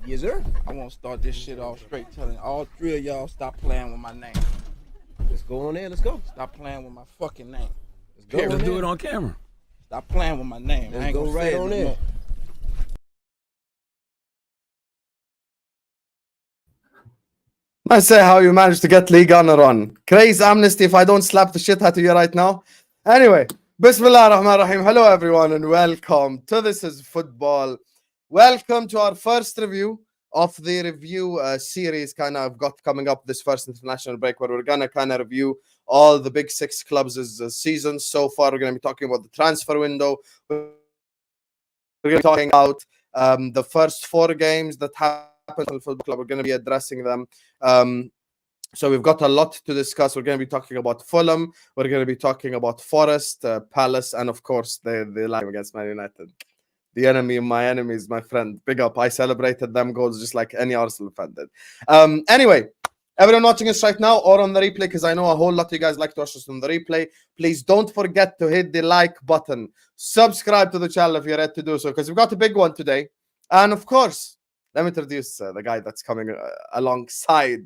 Yes, sir. I want to start this shit off straight telling all three of y'all stop playing with my name. Let's go on there. Let's go. Stop playing with my fucking name. Let's go. Let's do it on camera. Stop playing with my name. Let's I ain't go gonna right say it on no in. more. I say how you managed to get League on a run. Crazy amnesty if I don't slap the shit out of you right now. Anyway, Bismillah ar-Rahman ar-Rahim. Hello everyone and welcome to This Is Football. Welcome to our first review of the review series kind of got coming up this first international break where we're going to kind of review all the big six clubs' seasons so far. We're going to be talking about the transfer window. We're going to be talking about the first four games that happened in the football club. We're going to be addressing them. So we've got a lot to discuss. We're going to be talking about Fulham. We're going to be talking about Forest, Palace, and of course the line against Man United. The enemy of my enemy is my friend. Big up. I celebrated them goals just like any Arsenal fan did. Anyway, everyone watching us right now or on the replay, because I know a whole lot of you guys like to watch us on the replay, please don't forget to hit the like button. Subscribe to the channel if you're ready to do so, because we've got a big one today. And of course, let me introduce the guy that's coming alongside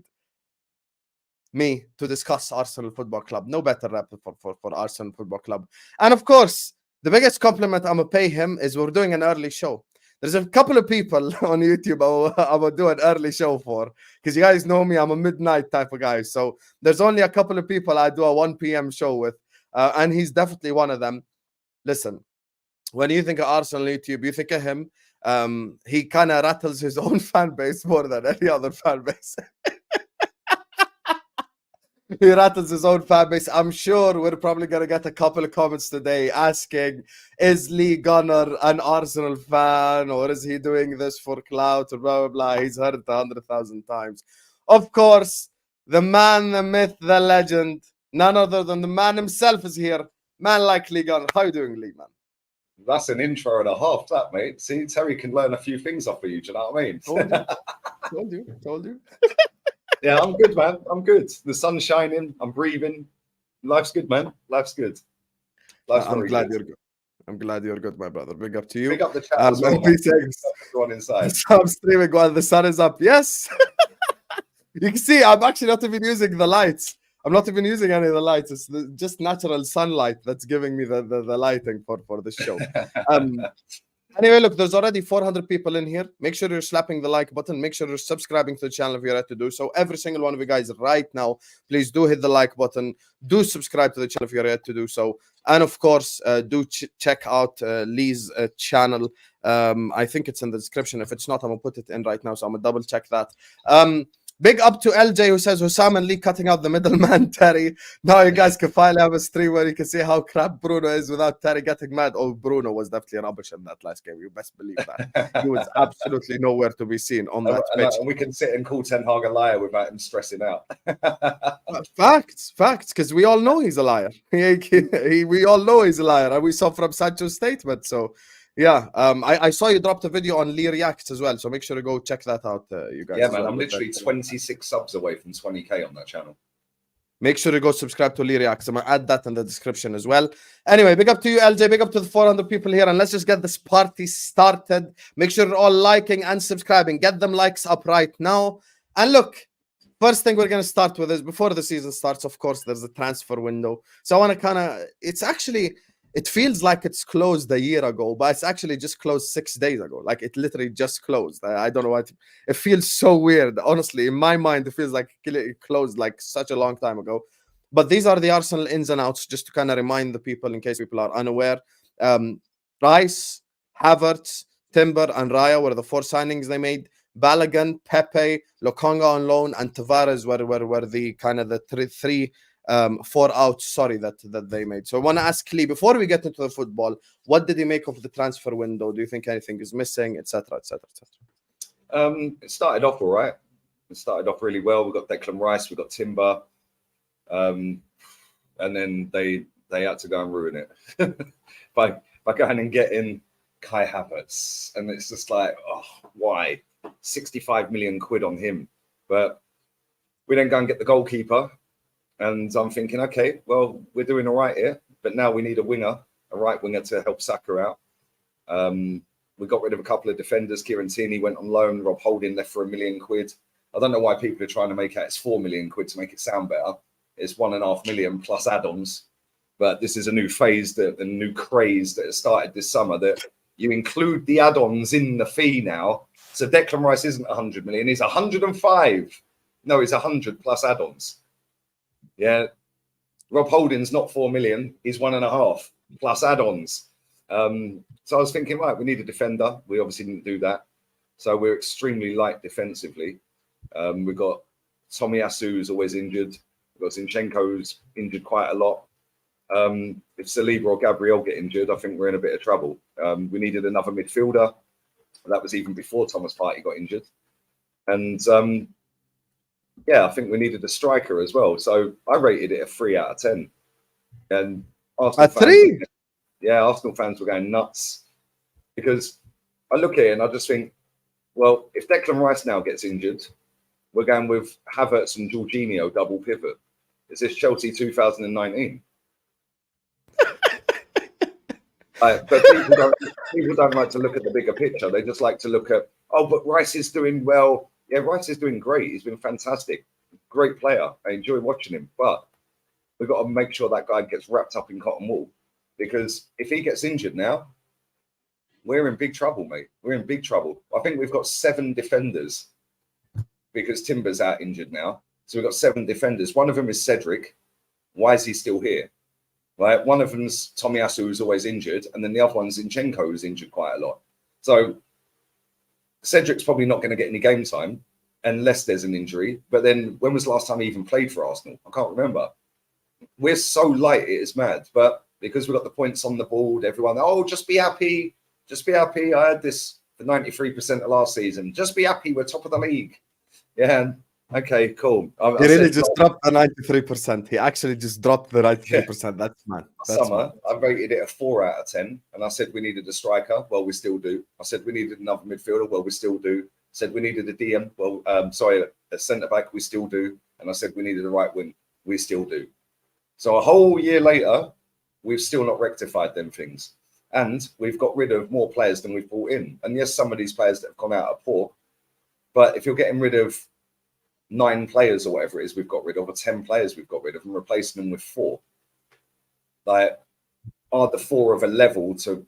me to discuss Arsenal Football Club. No better rep for Arsenal Football Club. And of course, the biggest compliment I'm going to pay him is we're doing an early show. There's a couple of people on YouTube I'm going to do an early show for, because you guys know me, I'm a midnight type of guy. So there's only a couple of people I do a 1 p.m. show with, and he's definitely one of them. Listen, when you think of Arsenal YouTube, you think of him. He kind of rattles his own fan base more than any other fan base. He rattles his own fan base. I'm sure we're probably going to get a couple of comments today asking, is Lee Gunner an Arsenal fan, or is he doing this for clout, or blah, blah, blah. He's heard it 100,000 times. Of course, the man, the myth, the legend, none other than the man himself is here. Man like Lee Gunner. How you doing, Lee, man? That's an intro and a half, that, mate. See, Terry can learn a few things off of you. Do you know what I mean? Told you. Yeah, I'm good, man. I'm good. The sun's shining. I'm breathing. Life's good, man. Life's good. I'm glad you're good. I'm glad you're good, my brother. Big up to you. Big up the chat as well. Everyone inside. I'm streaming while the sun is up. Yes. You can see I'm actually not even using the lights. I'm not even using any of the lights. It's just natural sunlight that's giving me the lighting for this show. Anyway, look, there's already 400 people in here. Make sure you're slapping the like button. Make sure you're subscribing to the channel if you're ready to do so. Every single one of you guys right now, please do hit the like button. Do subscribe to the channel if you're ready to do so. And of course, do check out Lee's channel. I think it's in the description. If it's not, I'm going to put it in right now. So I'm going to double check that. Big up to LJ who says Husam and Lee cutting out the middleman, Terry. Now you guys can finally have a stream where you can see how crap Bruno is without Terry getting mad. Oh, Bruno was definitely rubbish in that last game. You best believe that. He was absolutely nowhere to be seen on that pitch. And we can sit and call Ten Hag a liar without him stressing out. Facts, because we all know he's a liar. We all know he's a liar, and we saw from Sancho's statement. So, yeah, I saw you dropped a video on Lee Reacts as well, so make sure to go check that out, you guys. Yeah, man, I'm literally 26 subs away from 20k on that channel. Make sure to go subscribe to Lee Reacts. I'm going to add that in the description as well. Anyway, big up to you, LJ. Big up to the 400 people here, and let's just get this party started. Make sure you're all liking and subscribing. Get them likes up right now. And look, first thing we're going to start with is, before the season starts, of course, there's a transfer window. So I want to kind of, it feels like it's closed a year ago, but it's actually just closed 6 days ago. Like, it literally just closed. I don't know what. It feels so weird. Honestly, in my mind, it feels like it closed like such a long time ago. But these are the Arsenal ins and outs, just to kind of remind the people in case people are unaware. Rice, Havertz, Timber, and Raya were the 4 signings they made. Balogun, Pepe, Lokonga on loan, and Tavares were the kind of the three 4 outs, that they made. So I want to ask Lee, before we get into the football, what did he make of the transfer window? Do you think anything is missing, etc., etc., etc.? It started off all right. It started off really well. We got Declan Rice, we got Timber, and then they had to go and ruin it by going and getting Kai Havertz, and it's just like, oh, why? 65 million quid on him, but we then go and get the goalkeeper. And I'm thinking, okay, well, we're doing all right here, but now we need a winger, a right winger to help Saka out. We got rid of a couple of defenders. Kieran Tierney went on loan. Rob Holding left for £1 million. I don't know why people are trying to make out it's £4 million to make it sound better. It's £1.5 million plus add-ons. But this is a new phase, a new craze that has started this summer, that you include the add-ons in the fee now. So Declan Rice isn't 100 million, he's 105. No, he's 100 plus add-ons. Yeah. Rob Holding's not 4 million, he's 1.5 plus add-ons. So I was thinking, right, we need a defender. We obviously didn't do that. So we're extremely light defensively. We've got Tomiyasu, who's always injured. We've got Zinchenko's injured quite a lot. If Saliba or Gabriel get injured, I think we're in a bit of trouble. We needed another midfielder. That was even before Thomas Partey got injured. And yeah, I think we needed a striker as well. So I rated it a 3 out of 10. And Arsenal fans, 3? Yeah, Arsenal fans were going nuts because I look at it and I just think, well, if Declan Rice now gets injured, we're going with Havertz and Jorginho double pivot. Is this Chelsea 2019? But people don't like to look at the bigger picture. They just like to look at, oh, but Rice is doing well. Yeah, Rice is doing great. He's been fantastic. Great player. I enjoy watching him. But we've got to make sure that guy gets wrapped up in cotton wool. Because if he gets injured now, we're in big trouble, mate. We're in big trouble. I think we've got 7 defenders because Timber's out injured now. So we've got 7 defenders. One of them is Cedric. Why is he still here? Right, one of them's Tomiyasu, who's always injured, and then the other one's Zinchenko, who's injured quite a lot. So Cedric's probably not going to get any game time unless there's an injury. But then when was the last time he even played for Arsenal? I can't remember. We're so light, it is mad. But because we've got the points on the board, everyone, oh, just be happy. Just be happy. I had this for 93% of last season. Just be happy. We're top of the league. Yeah. Okay, cool. He really just dropped the 93%. He actually just dropped the 93%. Yeah. That's mad. Summer, I rated it a 4 out of 10. And I said we needed a striker. Well, we still do. I said we needed another midfielder. Well, we still do. I said we needed a DM. Well, a centre-back. We still do. And I said we needed a right wing. We still do. So a whole year later, we've still not rectified them things. And we've got rid of more players than we've brought in. And yes, some of these players that have gone out are poor. But if you're getting rid of 9 players or whatever it is we've got rid of, or 10 players we've got rid of, and replacing them with 4, like, are the 4 of a level to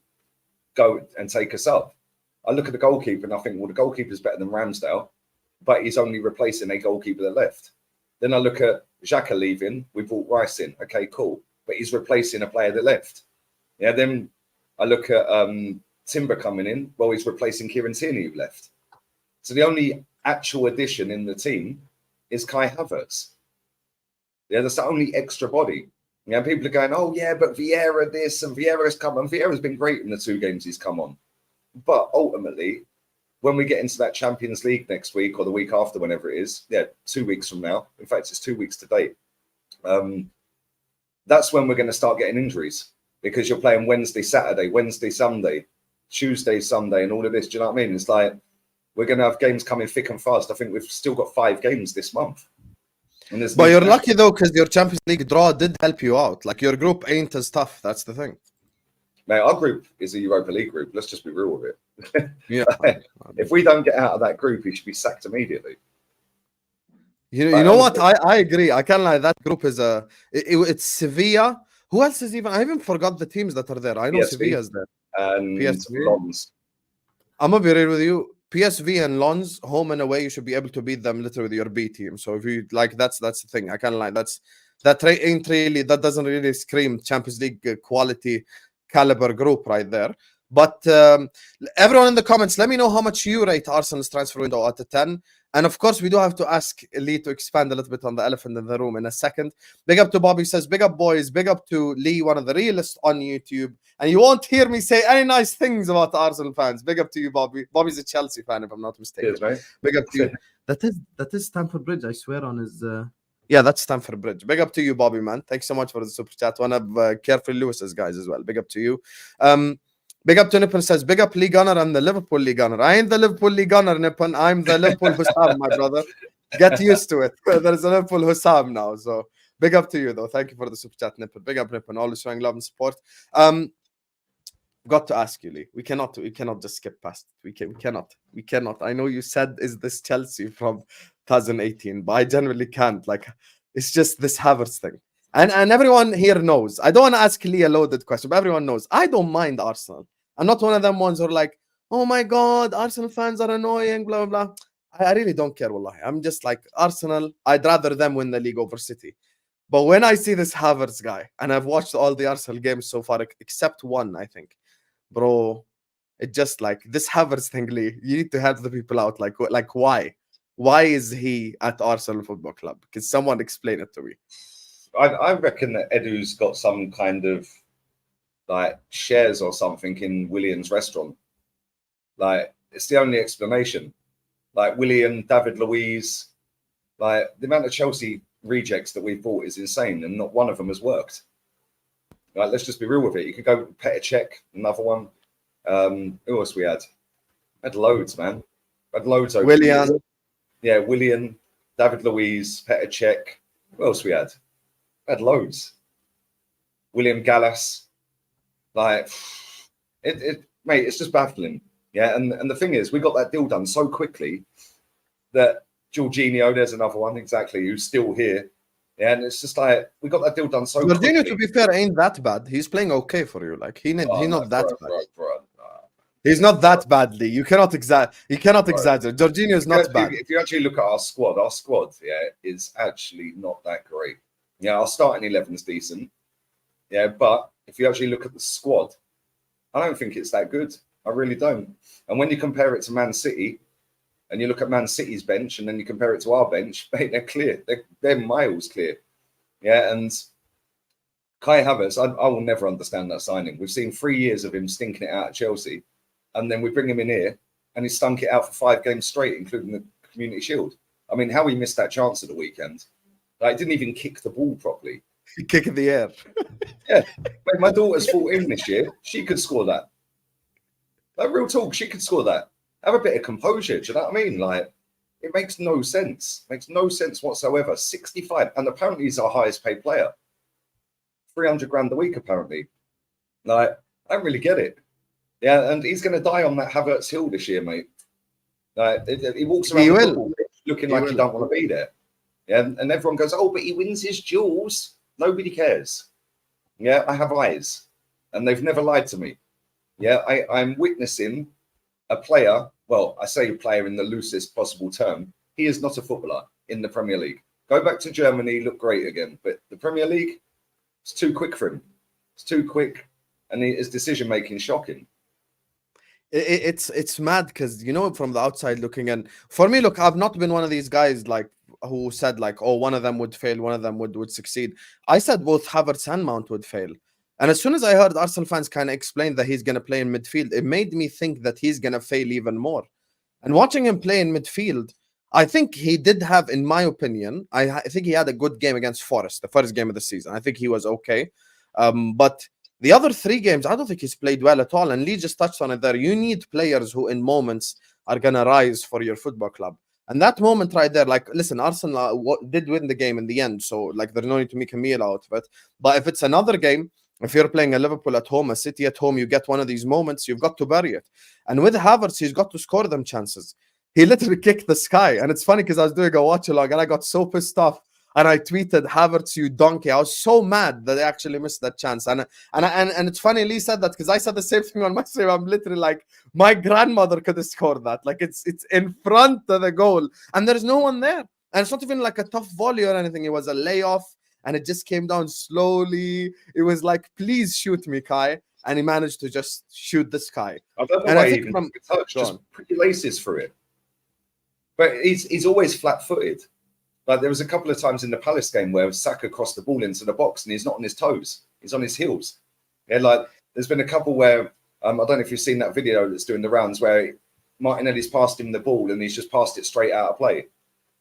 go and take us up? I look at the goalkeeper and I think, well, the goalkeeper's better than Ramsdale, but he's only replacing a goalkeeper that left. Then I look at Xhaka leaving, we brought Rice in. Okay, cool. But he's replacing a player that left. Yeah, then I look at Timber coming in. Well, he's replacing Kieran Tierney who left. So the only actual addition in the team is Kai Havertz. Yeah, that's the only extra body. Yeah, people are going, oh yeah, but Vieira this and Vieira's come on. Vieira's been great in the 2 games he's come on. But ultimately, when we get into that Champions League next week or the week after, whenever it is, 2 weeks from now. In fact, it's 2 weeks today. That's when we're going to start getting injuries because you're playing Wednesday, Saturday, Wednesday, Sunday, Tuesday, Sunday, and all of this. Do you know what I mean? It's like we're going to have games coming thick and fast. I think we've still got 5 games this month. But you're lucky though, because your Champions League draw did help you out. Like your group ain't as tough. That's the thing. Mate, our group is a Europa League group. Let's just be real with it. Yeah. If we don't get out of that group, he should be sacked immediately. You know what? I agree. I can't lie. That group is it's Sevilla. Who else is even? I even forgot the teams that are there. I know PSV. Sevilla's there. And PSV. Lons. I'm gonna be real with you. PSV and Lons, home and away, you should be able to beat them literally with your B team. So if you like, that's the thing. I can't lie. That doesn't really scream Champions League quality caliber group right there. But everyone in the comments, let me know how much you rate Arsenal's transfer window out of 10. And of course, we do have to ask Lee to expand a little bit on the elephant in the room in a second. Big up to Bobby, says, big up boys, big up to Lee, one of the realest on YouTube. And you won't hear me say any nice things about the Arsenal fans. Big up to you, Bobby. Bobby's a Chelsea fan, if I'm not mistaken. Cheers, big up to you. That is Stamford Bridge, I swear on his... Yeah, that's Stamford Bridge. Big up to you, Bobby, man. Thanks so much for the super chat. One of Carefree Lewis's guys as well. Big up to you. Big up to Nippon, says, big up Lee Gunner and the Liverpool Lee Gunner. I ain't the Liverpool Lee Gunner, Nippon. I'm the Liverpool Husam, my brother. Get used to it. There's a Liverpool Husam now. So big up to you, though. Thank you for the super chat, Nippon. Big up, Nippon. Always showing love and support. got to ask you, Lee. We cannot just skip past it. We cannot. I know you said, is this Chelsea from 2018? But I genuinely can't. Like, it's just this Havertz thing. And everyone here knows. I don't want to ask Lee a loaded question, but everyone knows. I don't mind Arsenal. I'm not one of them ones who are like, oh my God, Arsenal fans are annoying, blah, blah, blah. I really don't care, wallahi. I'm just like, Arsenal, I'd rather them win the league over City. But when I see this Havertz guy, and I've watched all the Arsenal games so far, except one, I think, bro, it just like this Havertz thing, Lee, you need to help the people out. Like why? Why is he at Arsenal Football Club? Can someone explain it to me? I reckon that Edu's got some kind of like shares or something in William's restaurant. Like, it's the only explanation. Like William, David Luiz, like the amount of Chelsea rejects that we've bought is insane, and not one of them has worked. Like, let's just be real with it. You could go Petr, another one. Who else we had? Had loads, man. Had loads over William. Yeah, William, David Luiz, Petr. Who else we had? Had loads. William Gallas. Like, mate, it's just baffling. Yeah, and the thing is, we got that deal done so quickly that Jorginho, there's another one, exactly, who's still here. Yeah, and it's just like, we got that deal done so quickly. Jorginho, to be fair, ain't that bad. He's playing okay for you. Like, he's not that bad. Bro. He's not that badly. You cannot exaggerate. Jorginho is not bad. If you actually look at our squad, is actually not that great. Yeah, our starting 11 is decent. Yeah, but if you actually look at the squad, I don't think it's that good. I really don't. And when you compare it to Man City, and you look at Man City's bench, and then you compare it to our bench, mate, they're clear. They're miles clear. Yeah, and Kai Havertz, I will never understand that signing. We've seen 3 years of him stinking it out at Chelsea, and then we bring him in here, and he stunk it out for 5 games straight, including the Community Shield. I mean, how he missed that chance at the weekend. Like, didn't even kick the ball properly. Kick in the air. Yeah. Mate, my daughter's 14 this year. She could score that. Like, real talk, she could score that. Have a bit of composure, do you know what I mean? Like, it makes no sense. Makes no sense whatsoever. 65, and apparently he's our highest paid player. 300 grand a week, apparently. Like, I don't really get it. Yeah, and he's going to die on that Havertz hill this year, mate. Like, he walks around the football pitch looking like he don't want to be there. Yeah, and everyone goes, oh, but he wins his duels. Nobody cares. Yeah, I have eyes, and they've never lied to me. Yeah, I'm witnessing a player. Well, I say a player in the loosest possible term. He is not a footballer in the Premier League. Go back to Germany, look great again. But the Premier League, it's too quick for him. It's too quick, and his decision making shocking. It's mad because, you know, from the outside looking in. For me, look, I've not been one of these guys like who said like, oh, one of them would fail, one of them would succeed. I said both Havertz and Mount would fail. And as soon as I heard Arsenal fans kind of explain that he's going to play in midfield, it made me think that he's going to fail even more. And watching him play in midfield, I think he did have, in my opinion, I think he had a good game against Forest, the first game of the season. I think he was okay. But the other 3 games, I don't think he's played well at all. And Lee just touched on it there. You need players who in moments are going to rise for your football club. And that moment right there, like, listen, Arsenal did win the game in the end. So, like, there's no need to make a meal out of it. But if it's another game, if you're playing a Liverpool at home, a City at home, you get one of these moments, you've got to bury it. And with Havertz, he's got to score them chances. He literally kicked the sky. And it's funny because I was doing a watch-along and I got so pissed off. And I tweeted, Havertz, you donkey. I was so mad that they actually missed that chance. And it's funny, Lee said that because I said the same thing on my stream. I'm literally like, my grandmother could have scored that. Like, it's in front of the goal. And there's no one there. And it's not even like a tough volley or anything. It was a layoff. And it just came down slowly. It was like, please shoot me, Kai. And he managed to just shoot the sky. I don't know why he even touched, just pretty laces through it. But he's always flat-footed. Like, there was a couple of times in the Palace game where Saka crossed the ball into the box and he's not on his toes. He's on his heels. Yeah, like, there's been a couple where, I don't know if you've seen that video that's doing the rounds where Martinelli's passed him the ball and he's just passed it straight out of play.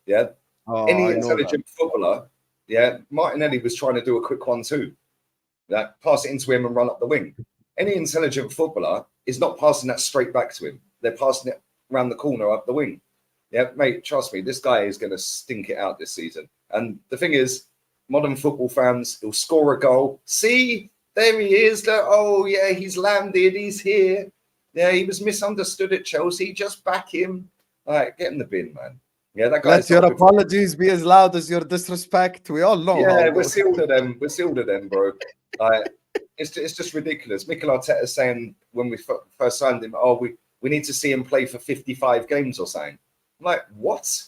Yeah. Any intelligent footballer, yeah, Martinelli was trying to do a quick 1-2. Like, pass it into him and run up the wing. Any intelligent footballer is not passing that straight back to him. They're passing it around the corner up the wing. Yeah, mate, trust me, this guy is going to stink it out this season. And the thing is, modern football fans, he'll score a goal. See, there he is. Oh, yeah, he's landed. He's here. Yeah, he was misunderstood at Chelsea. Just back him. All right, get in the bin, man. Yeah, that guy's Let your apologies be as loud as your disrespect. We all know. Yeah, we're sealed to them. We're sealed to them, bro. Like, it's just ridiculous. Mikel Arteta saying when we first signed him, oh, we need to see him play for 55 games or something. I'm like, what?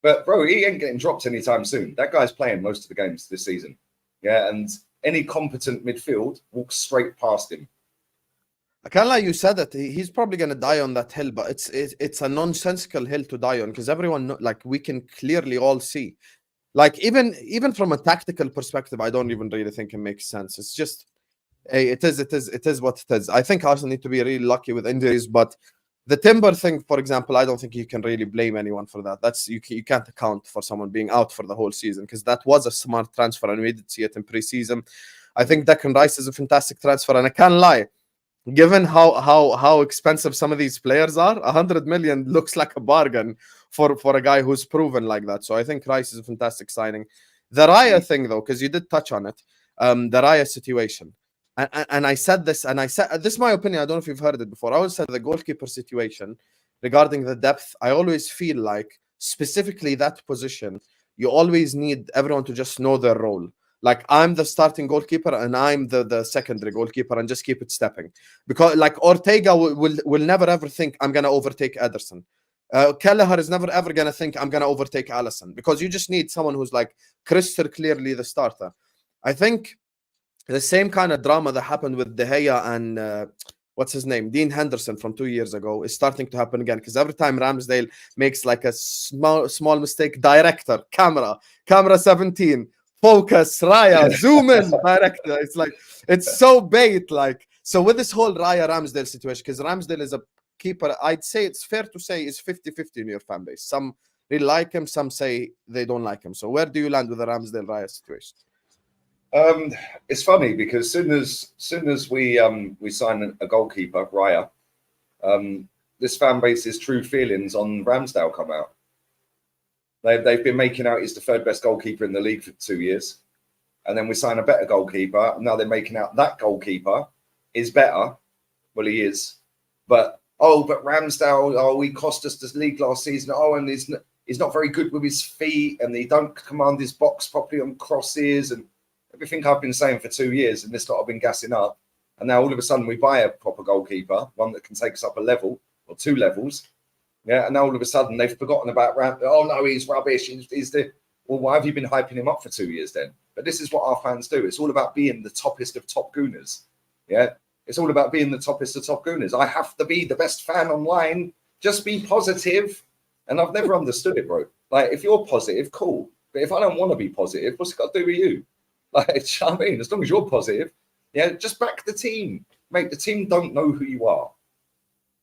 But bro, he ain't getting dropped anytime soon. That guy's playing most of the games this season. Yeah, and any competent midfield walks straight past him. I can't lie, you said that he's probably going to die on that hill, but it's a nonsensical hill to die on because everyone, like, we can clearly all see. Like, even from a tactical perspective, I don't even really think it makes sense. It's just, hey, it is what it is. I think Arsenal need to be really lucky with injuries, but the Timber thing, for example, I don't think you can really blame anyone for that. That's you can't account for someone being out for the whole season because that was a smart transfer and we did see it in pre-season. I think Declan Rice is a fantastic transfer, and I can't lie. Given how expensive some of these players are, 100 million looks like a bargain for a guy who's proven like that. So I think Rice is a fantastic signing. The Raya thing, though, because you did touch on it, the Raya situation. And I said this, and I said, this is my opinion. I don't know if you've heard it before. I always said the goalkeeper situation regarding the depth. I always feel like specifically that position, you always need everyone to just know their role. Like, I'm the starting goalkeeper and I'm the secondary goalkeeper, and just keep it stepping. Because like Ortega will never ever think I'm gonna overtake Ederson. Kelleher is never ever gonna think I'm gonna overtake Alisson, because you just need someone who's like crystal clearly the starter. I think the same kind of drama that happened with De Gea and what's his name, Dean Henderson from 2 years ago, is starting to happen again. Because every time Ramsdale makes like a small mistake, director, camera 17. Focus, Raya, zoom in, director. It's like, it's so bait. Like, so with this whole Raya Ramsdale situation, because Ramsdale is a keeper, I'd say it's fair to say is 50-50 in your fan base. Some really like him, some say they don't like him. So where do you land with the Ramsdale Raya situation? It's funny because soon as we sign a goalkeeper, Raya, this fan base's true feelings on Ramsdale come out. They've been making out he's the third best goalkeeper in the league for 2 years. And then we sign a better goalkeeper. And now they're making out that goalkeeper is better. Well, he is. But Ramsdale, he cost us this league last season. Oh, and he's not very good with his feet, and he don't command his box properly on crosses, and everything I've been saying for 2 years, and this lot I've been gassing up. And now all of a sudden we buy a proper goalkeeper, one that can take us up a level or 2 levels. Yeah, and now all of a sudden they've forgotten about oh no, he's rubbish. Well, why have you been hyping him up for 2 years then? But this is what our fans do. It's all about being the toppest of top gooners. Yeah, it's all about being the toppest of top gooners. I have to be the best fan online. Just be positive. And I've never understood it, bro. Like, if you're positive, cool. But if I don't want to be positive, what's it got to do with you? Like, you know what I mean? As long as you're positive, yeah, just back the team. Mate, the team don't know who you are.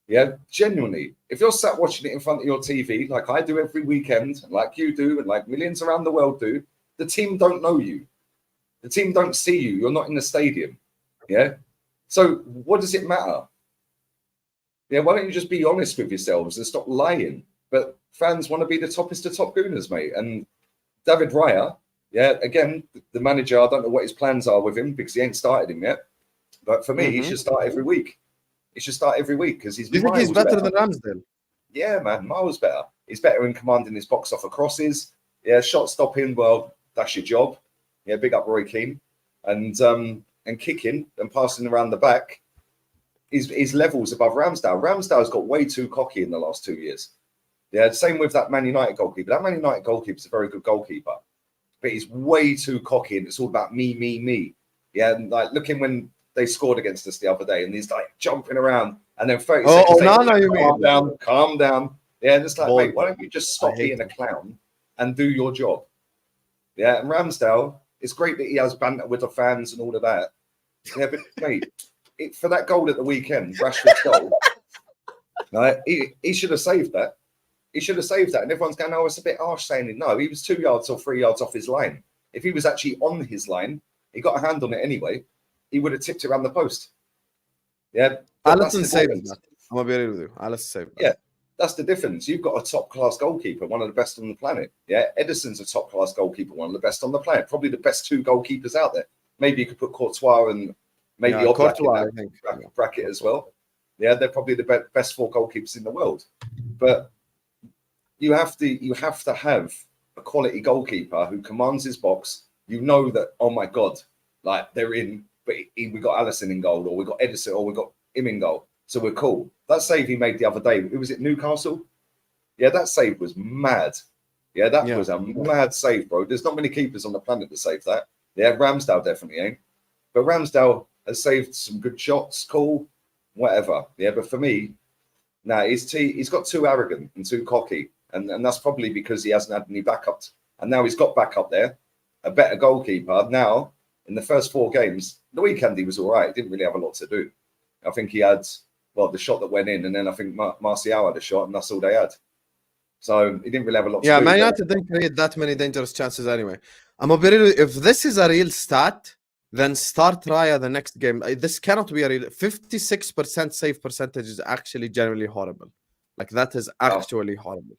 Yeah, genuinely. If you're sat watching it in front of your TV, like I do every weekend, and like you do, and like millions around the world do, the team don't know you. The team don't see you. You're not in the stadium. Yeah. So what does it matter? Yeah, why don't you just be honest with yourselves and stop lying? But fans want to be the toppest of top gooners, mate. And David Raya, yeah, again, the manager, I don't know what his plans are with him because he ain't started him yet. But for me, he should start every week. He should start every week because he's. Do you think he's better than Ramsdale? Yeah, man, miles better. He's better in commanding his box off of crosses. Yeah, shot stopping. Well, that's your job. Yeah, big up Roy Keane, and kicking and passing around the back. His levels above Ramsdale. Ramsdale's got way too cocky in the last 2 years. Yeah, same with that Man United goalkeeper. That Man United goalkeeper is a very good goalkeeper, but he's way too cocky, and it's all about me. Yeah, and like looking when they scored against us the other day, and he's like jumping around, and then 30 seconds later, calm down. Yeah, and it's like, mate, why don't you just stop being a clown and do your job? Yeah, and Ramsdale, it's great that he has banter with the fans and all of that. Yeah, but mate, for that goal at the weekend, Rashford's goal, right, he should have saved that. He should have saved that. And everyone's going, oh, it's a bit harsh saying it. No, he was 2 yards or 3 yards off his line. If he was actually on his line, he got a hand on it anyway, he would have tipped it around the post. Yeah. Alisson saved that. I'm going to be real with you. Alisson saved that. Yeah. That's the difference. You've got a top-class goalkeeper, one of the best on the planet. Yeah. Edison's a top-class goalkeeper, one of the best on the planet. Probably the best 2 goalkeepers out there. maybe you could put Courtois and maybe Oblak Courtois, in that bracket as well. Yeah, they're probably the best 4 goalkeepers in the world. But you have to have a quality goalkeeper who commands his box. You know that, oh my God, like they're in, but we got Alisson in goal, or we got Edison, or we got him in goal. So we're cool. That save he made the other day, it was at Newcastle. Yeah, that save was mad. Yeah, that was a mad save, bro. There's not many keepers on the planet that save that. Yeah, Ramsdale definitely ain't. But Ramsdale has saved some good shots, cool, whatever. Yeah, but for me, he's got too arrogant and too cocky. And that's probably because he hasn't had any backups. And now he's got back up there, a better goalkeeper. Now, in the first 4 games, the weekend he was all right. He didn't really have a lot to do. I think he had, the shot that went in, and then I think Martial had a shot, and that's all they had. So he didn't really have a lot to do. Yeah, Man United didn't create that many dangerous chances anyway. I'm a bit, if this is a real stat, then start Raya the next game. This cannot be a real 56% save percentage is actually generally horrible. Like that is actually horrible.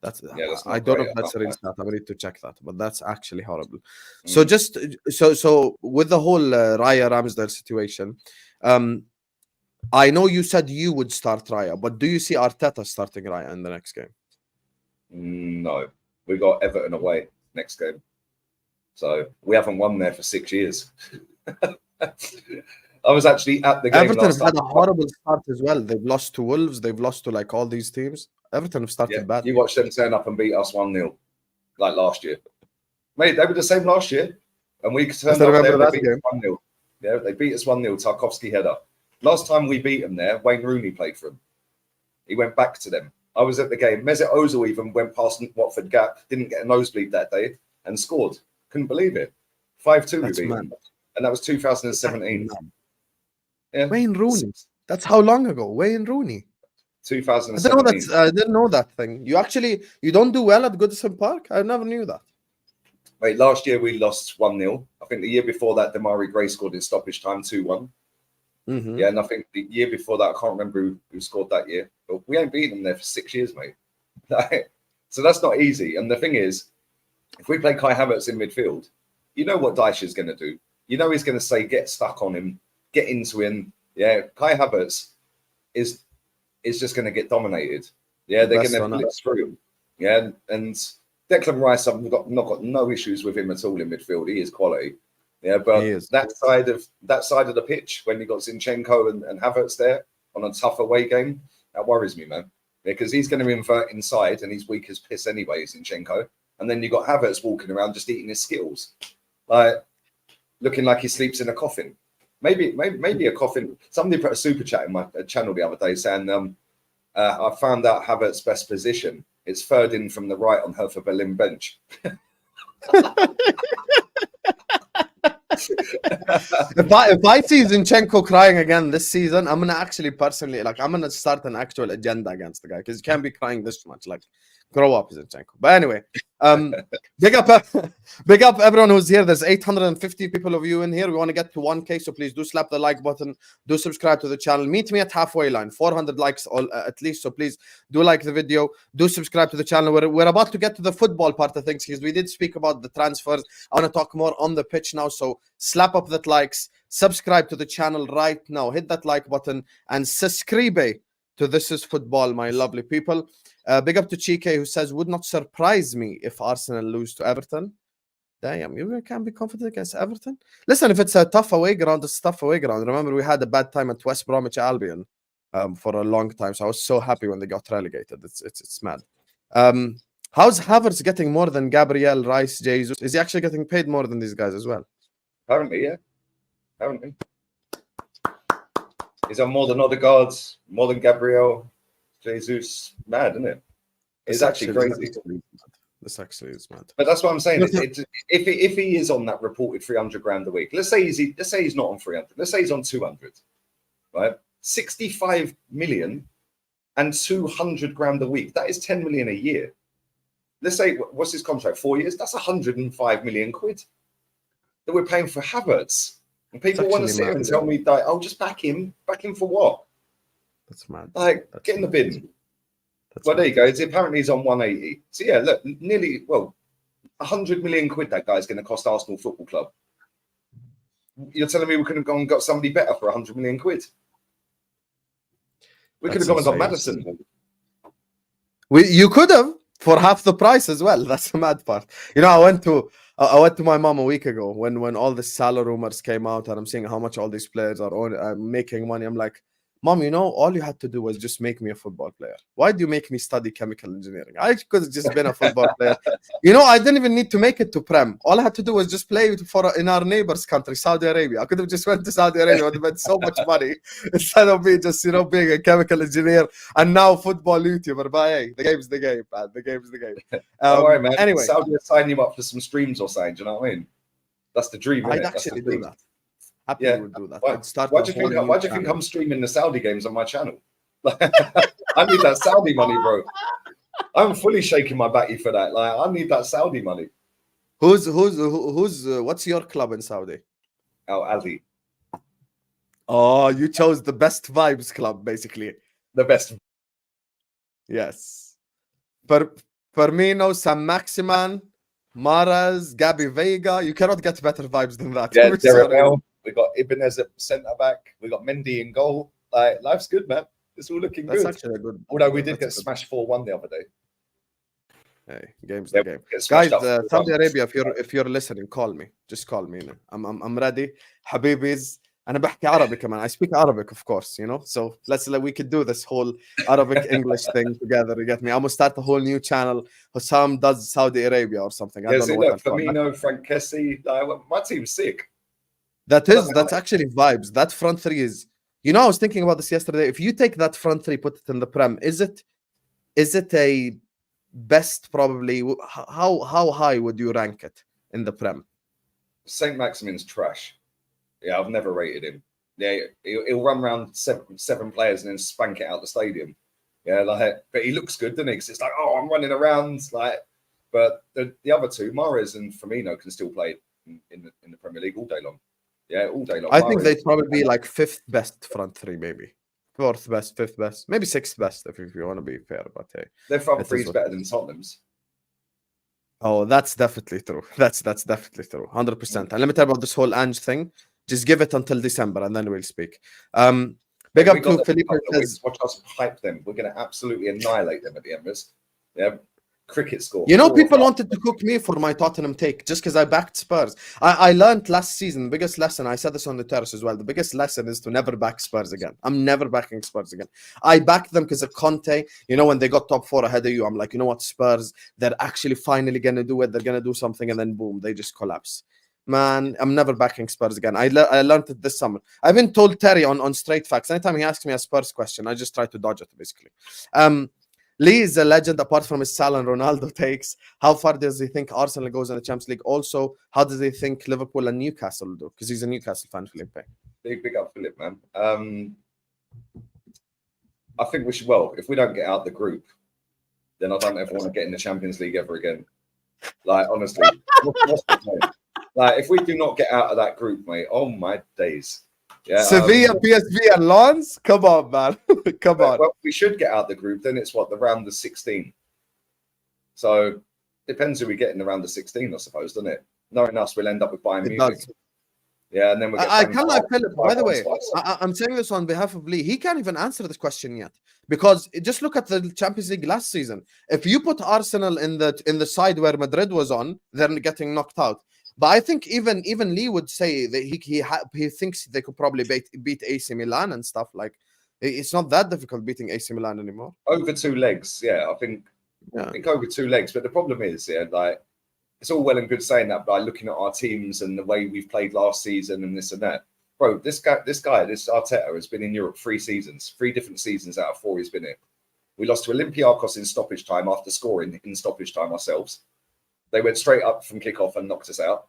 That's I don't know if that's a real stat. I need to check that, but that's actually horrible. So just so with the whole Raya Ramsdale situation, I know you said you would start Raya, but do you see Arteta starting Raya in the next game? No, we got Everton away next game, so we haven't won there for 6 years. I was actually at the game. Everton have had a horrible start as well. They've lost to Wolves. They've lost to like all these teams. Everton have started bad. You watched them turn up and beat us 1-0 like last year. Mate, they were the same last year, and we turned up there and beat us 1-0. Yeah, they beat us 1-0. Tarkowski header. Last time we beat them there, Wayne Rooney played for them. He went back to them. I was at the game. Mesut Ozil even went past Watford Gap, didn't get a nosebleed that day, and scored. Couldn't believe it. 5-2 we beat them. And that was 2017. Yeah. Wayne Rooney. That's how long ago? Wayne Rooney. 2017. I didn't know that thing. You don't do well at Goodison Park? I never knew that. Wait, last year we lost 1-0. I think the year before that, Damari Gray scored in stoppage time 2-1. Yeah, and I think the year before that, I can't remember who scored that year, but we ain't beaten them there for 6 years, mate. So that's not easy. And the thing is, if we play Kai Havertz in midfield, you know what Dyche is going to do. You know he's going to say, get stuck on him, get into him. Yeah, Kai Havertz is just going to get dominated. Yeah, they're going to blitz through him. Yeah, and Declan Rice, I've not got no issues with him at all in midfield. He is quality. Yeah, but that side of the pitch, when you got Zinchenko and Havertz there on a tough away game, that worries me, man. Because he's going to invert inside, and he's weak as piss anyway, Zinchenko. And then you got Havertz walking around just eating his Skittles, like looking like he sleeps in a coffin. Maybe a coffin. Somebody put a super chat in my channel the other day saying, I found out Havertz's best position. It's third in from the right on Hertha Berlin bench. If I see Zinchenko crying again this season, I'm gonna actually personally I'm gonna start an actual agenda against the guy because he can't be crying this much. Like, grow up, Zinchenko. But anyway, big up everyone who's here. There's 850 people of you in here. We want to get to 1K, so please do slap the like button. Do subscribe to the channel. Meet me at halfway line, 400 likes at least. So please do like the video. Do subscribe to the channel. We're about to get to the football part of things because we did speak about the transfers. I want to talk more on the pitch now. So slap up that likes. Subscribe to the channel right now. Hit that like button and subscribe to This Is Football, my lovely people. Big up to Chike, who says, would not surprise me if Arsenal lose to Everton. Damn, you can't be confident against Everton? Listen, if it's a tough away ground, it's a tough away ground. Remember, we had a bad time at West Bromwich Albion for a long time, so I was so happy when they got relegated. It's mad. How's Havertz getting more than Gabriel, Rice, Jesus? Is he actually getting paid more than these guys as well? Apparently, yeah. Apparently. He's on more than Odegaard's, more than Gabriel, Jesus. Mad, isn't it? It's actually crazy. This actually is mad. But that's what I'm saying. If he is on that reported 300 grand a week, let's say he's not on 300. Let's say he's on 200, right? 65 million and 200 grand a week. That is 10 million a year. Let's say, what's his contract? 4 years? That's 105 million quid that we're paying for Havertz. And people want to sit here and tell me that, oh, just back him. Back him for what? That's mad. Like, get in the bin. Well, there you go. Apparently he's on 180. So, yeah, look, nearly, 100 million quid that guy's going to cost Arsenal Football Club. You're telling me we couldn't have gone and got somebody better for 100 million quid? We could have That's gone and got insane. Maddison. You could have for half the price as well. That's the mad part. You know, I went to my mom a week ago when all the Salah rumors came out, and I'm seeing how much all these players are making money. I'm like, Mom, you know, all you had to do was just make me a football player. Why do you make me study chemical engineering? I could have just been a football player. You know, I didn't even need to make it to Prem. All I had to do was just play in our neighbor's country, Saudi Arabia. I could have just went to Saudi Arabia and made so much money instead of me just, you know, being a chemical engineer and now football YouTuber. But hey, the game's the game, man. The game's the game. Don't worry, man. Anyway, Saudi will sign you up for some streams or something. Do you know what I mean? That's the dream. I'd innit? actually That's the do dream. that. Happily would do that. Why do you think I'm streaming the Saudi games on my channel? I need that Saudi money, bro. I'm fully shaking my batty for that. Like, I need that Saudi money. Who's what's your club in Saudi? Al Ali, Oh, you chose the best vibes club, basically. the best. Yes. Firmino, Sam Maximan, Maras, Gabby Vega. You cannot get better vibes than that. Yeah, I'm sorry. Derek, we got Ibanez at centre back. We got Mendy in goal. Like, life's good, man. It's all looking That's good. actually a good. Although we did get that's a good- smashed 4-1 the other day. Hey, game's Yeah, the game. get smashed Guys, up 4-1. Saudi Arabia, if you're listening, call me. Just call me. I'm ready. Habibis. أنا بحكي عربي كمان. I speak Arabic, of course, you know. So we could do this whole Arabic English thing together. You get me? I'm gonna start a whole new channel. Husam does Saudi Arabia or something. I Yeah, don't see, know what look, I'll call it. Firmino, Frank Kessie. My team's sick. That's actually vibes. That front three is, you know, I was thinking about this yesterday. If you take that front three, put it in the Prem, is it a best probably? How high would you rank it in the Prem? St. Maximin's trash. Yeah, I've never rated him. Yeah, he'll run around seven players and then spank it out the stadium. Yeah, like, but he looks good, doesn't he? 'Cause it's like, oh, I'm running around, like. But the other two, Mahrez and Firmino, can still play in the Premier League all day long. Yeah, all day long. I think Mahrez- they'd probably be like fifth best front three, maybe fourth best, fifth best, maybe sixth best if you want to be fair. But hey, their front it is three is what better it than is. Tottenham's. Oh, that's definitely true. That's definitely true. 100%. And let me tell you about this whole Ange thing. Just give it until December and then we'll speak. Big We up got to Felipe them. says, Watch us hype them. We're going to absolutely annihilate them at the Emirates. Yeah, cricket score. you know, 4-5. people wanted to cook me for my Tottenham take just because I backed Spurs. I learned last season, the biggest lesson, I said this on the terrace as well, the biggest lesson is to never back Spurs again. I'm never backing Spurs again. I backed them because of Conte, you know, when they got top four ahead of you, I'm like, you know what, Spurs, they're actually finally going to do it. They're going to do something, and then boom, they just collapse. Man, I'm never backing Spurs again. I learned it this summer. I've been told Terry on Straight Facts, anytime he asks me a Spurs question, I just try to dodge it, basically. Lee is a legend apart from his Salah and Ronaldo takes. How far does he think Arsenal goes in the Champions League? Also, how does he think Liverpool and Newcastle will do? Because he's a Newcastle fan, Felipe. Big up, Philip, man. I think we should, well, if we don't get out the group, then I don't ever want to get in the Champions League ever again. Like, honestly, what's the point? Like, if we do not get out of that group, mate, oh my days. Yeah, Sevilla, PSV, and Lens? Come on, man. Come on. Well, we should get out the group. Then it's what, the round of 16. So depends who we get in the round of 16, I suppose, doesn't it? Knowing us, we'll end up with Bayern It Munich. does. Yeah, and then we'll get I banged cannot, out Philip, by the way, twice. I'm saying this on behalf of Lee. He can't even answer this question yet because just look at the Champions League last season. If you put Arsenal in the side where Madrid was on, they're getting knocked out. But I think even Lee would say that he thinks they could probably beat AC Milan and stuff. Like, it's not that difficult beating AC Milan anymore. Over 2 legs, yeah, I think over 2 legs. But the problem is, yeah, like, it's all well and good saying that by looking at our teams and the way we've played last season and this and that. Bro, this Arteta has been in Europe 3 seasons, 3 different seasons out of 4 he's been in. We lost to Olympiacos in stoppage time after scoring in stoppage time ourselves. They went straight up from kickoff and knocked us out.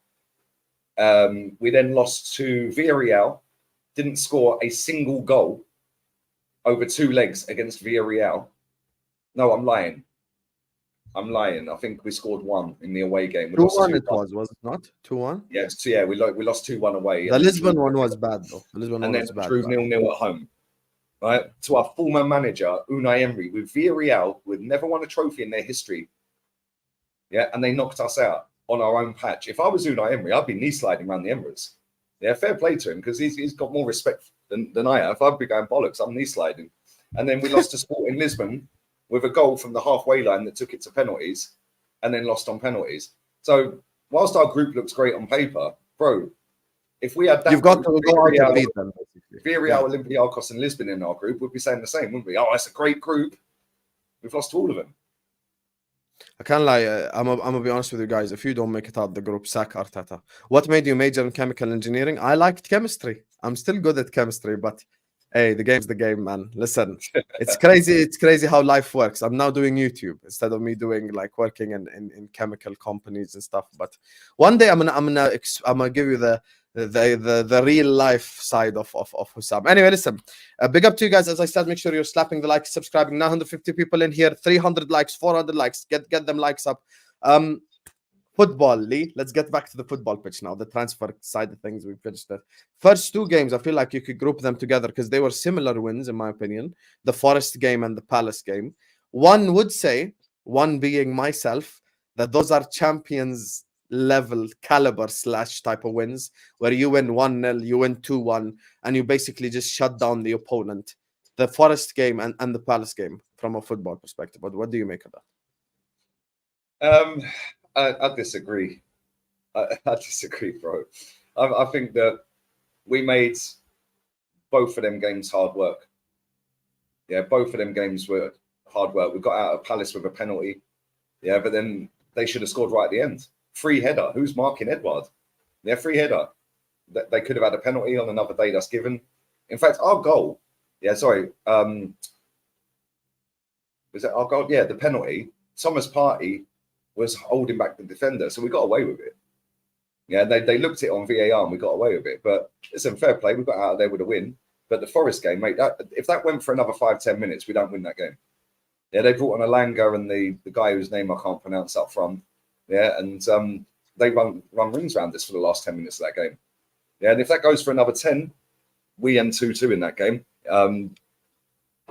We then lost to Villarreal, didn't score a single goal over 2 legs against Villarreal. No, I'm lying. I think we scored 1 in the away game. We 2-1 it was it not? 2-1? Yeah, we lost 2-1 away. The Lisbon one was bad, though. The Lisbon and one then was bad. drew 0-0 at home. Right? To our former manager, Unai Emery, with Villarreal, who had never won a trophy in their history. Yeah, and they knocked us out on our own patch. If I was Unai Emery, I'd be knee sliding around the Emirates. Yeah, fair play to him because he's got more respect than I have. I'd be going bollocks. I'm knee sliding. And then we lost to Sporting Lisbon with a goal from the halfway line that took it to penalties and then lost on penalties. So whilst our group looks great on paper, bro, if we had that, you've got to go out and beat them. Villarreal, Olympiacos, and Lisbon in our group, we'd be saying the same, wouldn't we? Oh, it's a great group. We've lost to all of them. I can't lie. I'm gonna be honest with you guys. If you don't make it out the group, sack Arteta. What made you major in chemical engineering? I liked chemistry. I'm still good at chemistry, but hey, the game's the game, man. Listen, it's crazy. It's crazy how life works. I'm now doing YouTube instead of me doing like working in chemical companies and stuff. But one day I'm gonna give you the real life side of Husam. Anyway, listen, big up to you guys. As I said, make sure you're slapping the like, subscribing. 950 people in here, 300 likes, 400 likes. Get them likes up. Football, Lee. Let's get back to the football pitch now. The transfer side of things, we finished it. First two games, I feel like you could group them together because they were similar wins, in my opinion. The Forest game and the Palace game. One would say, one being myself, that those are Champions level caliber / type of wins where you win 1-0, you win 2-1, and you basically just shut down the opponent. The Forest game and the Palace game from a football perspective. But what do you make of that? I disagree. I disagree, bro. I think that we made both of them games hard work. Yeah, both of them games were hard work. We got out of Palace with a penalty. Yeah, but then they should have scored right at the end. Free header. Who's marking Edward? Yeah, free header. They could have had a penalty on another day that's given. In fact, our goal. Yeah, sorry. Was it our goal? Yeah, the penalty. Thomas Partey was holding back the defender, so we got away with it. Yeah, they looked at it on VAR and we got away with it. But listen, fair play. We got out of there with a win. But the Forest game, mate, if that went for another 5-10 minutes, we don't win that game. Yeah, they brought on Alanga and the guy whose name I can't pronounce up front. Yeah, and they run rings around us for the last 10 minutes of that game. Yeah, and if that goes for another 10, we end 2-2 in that game.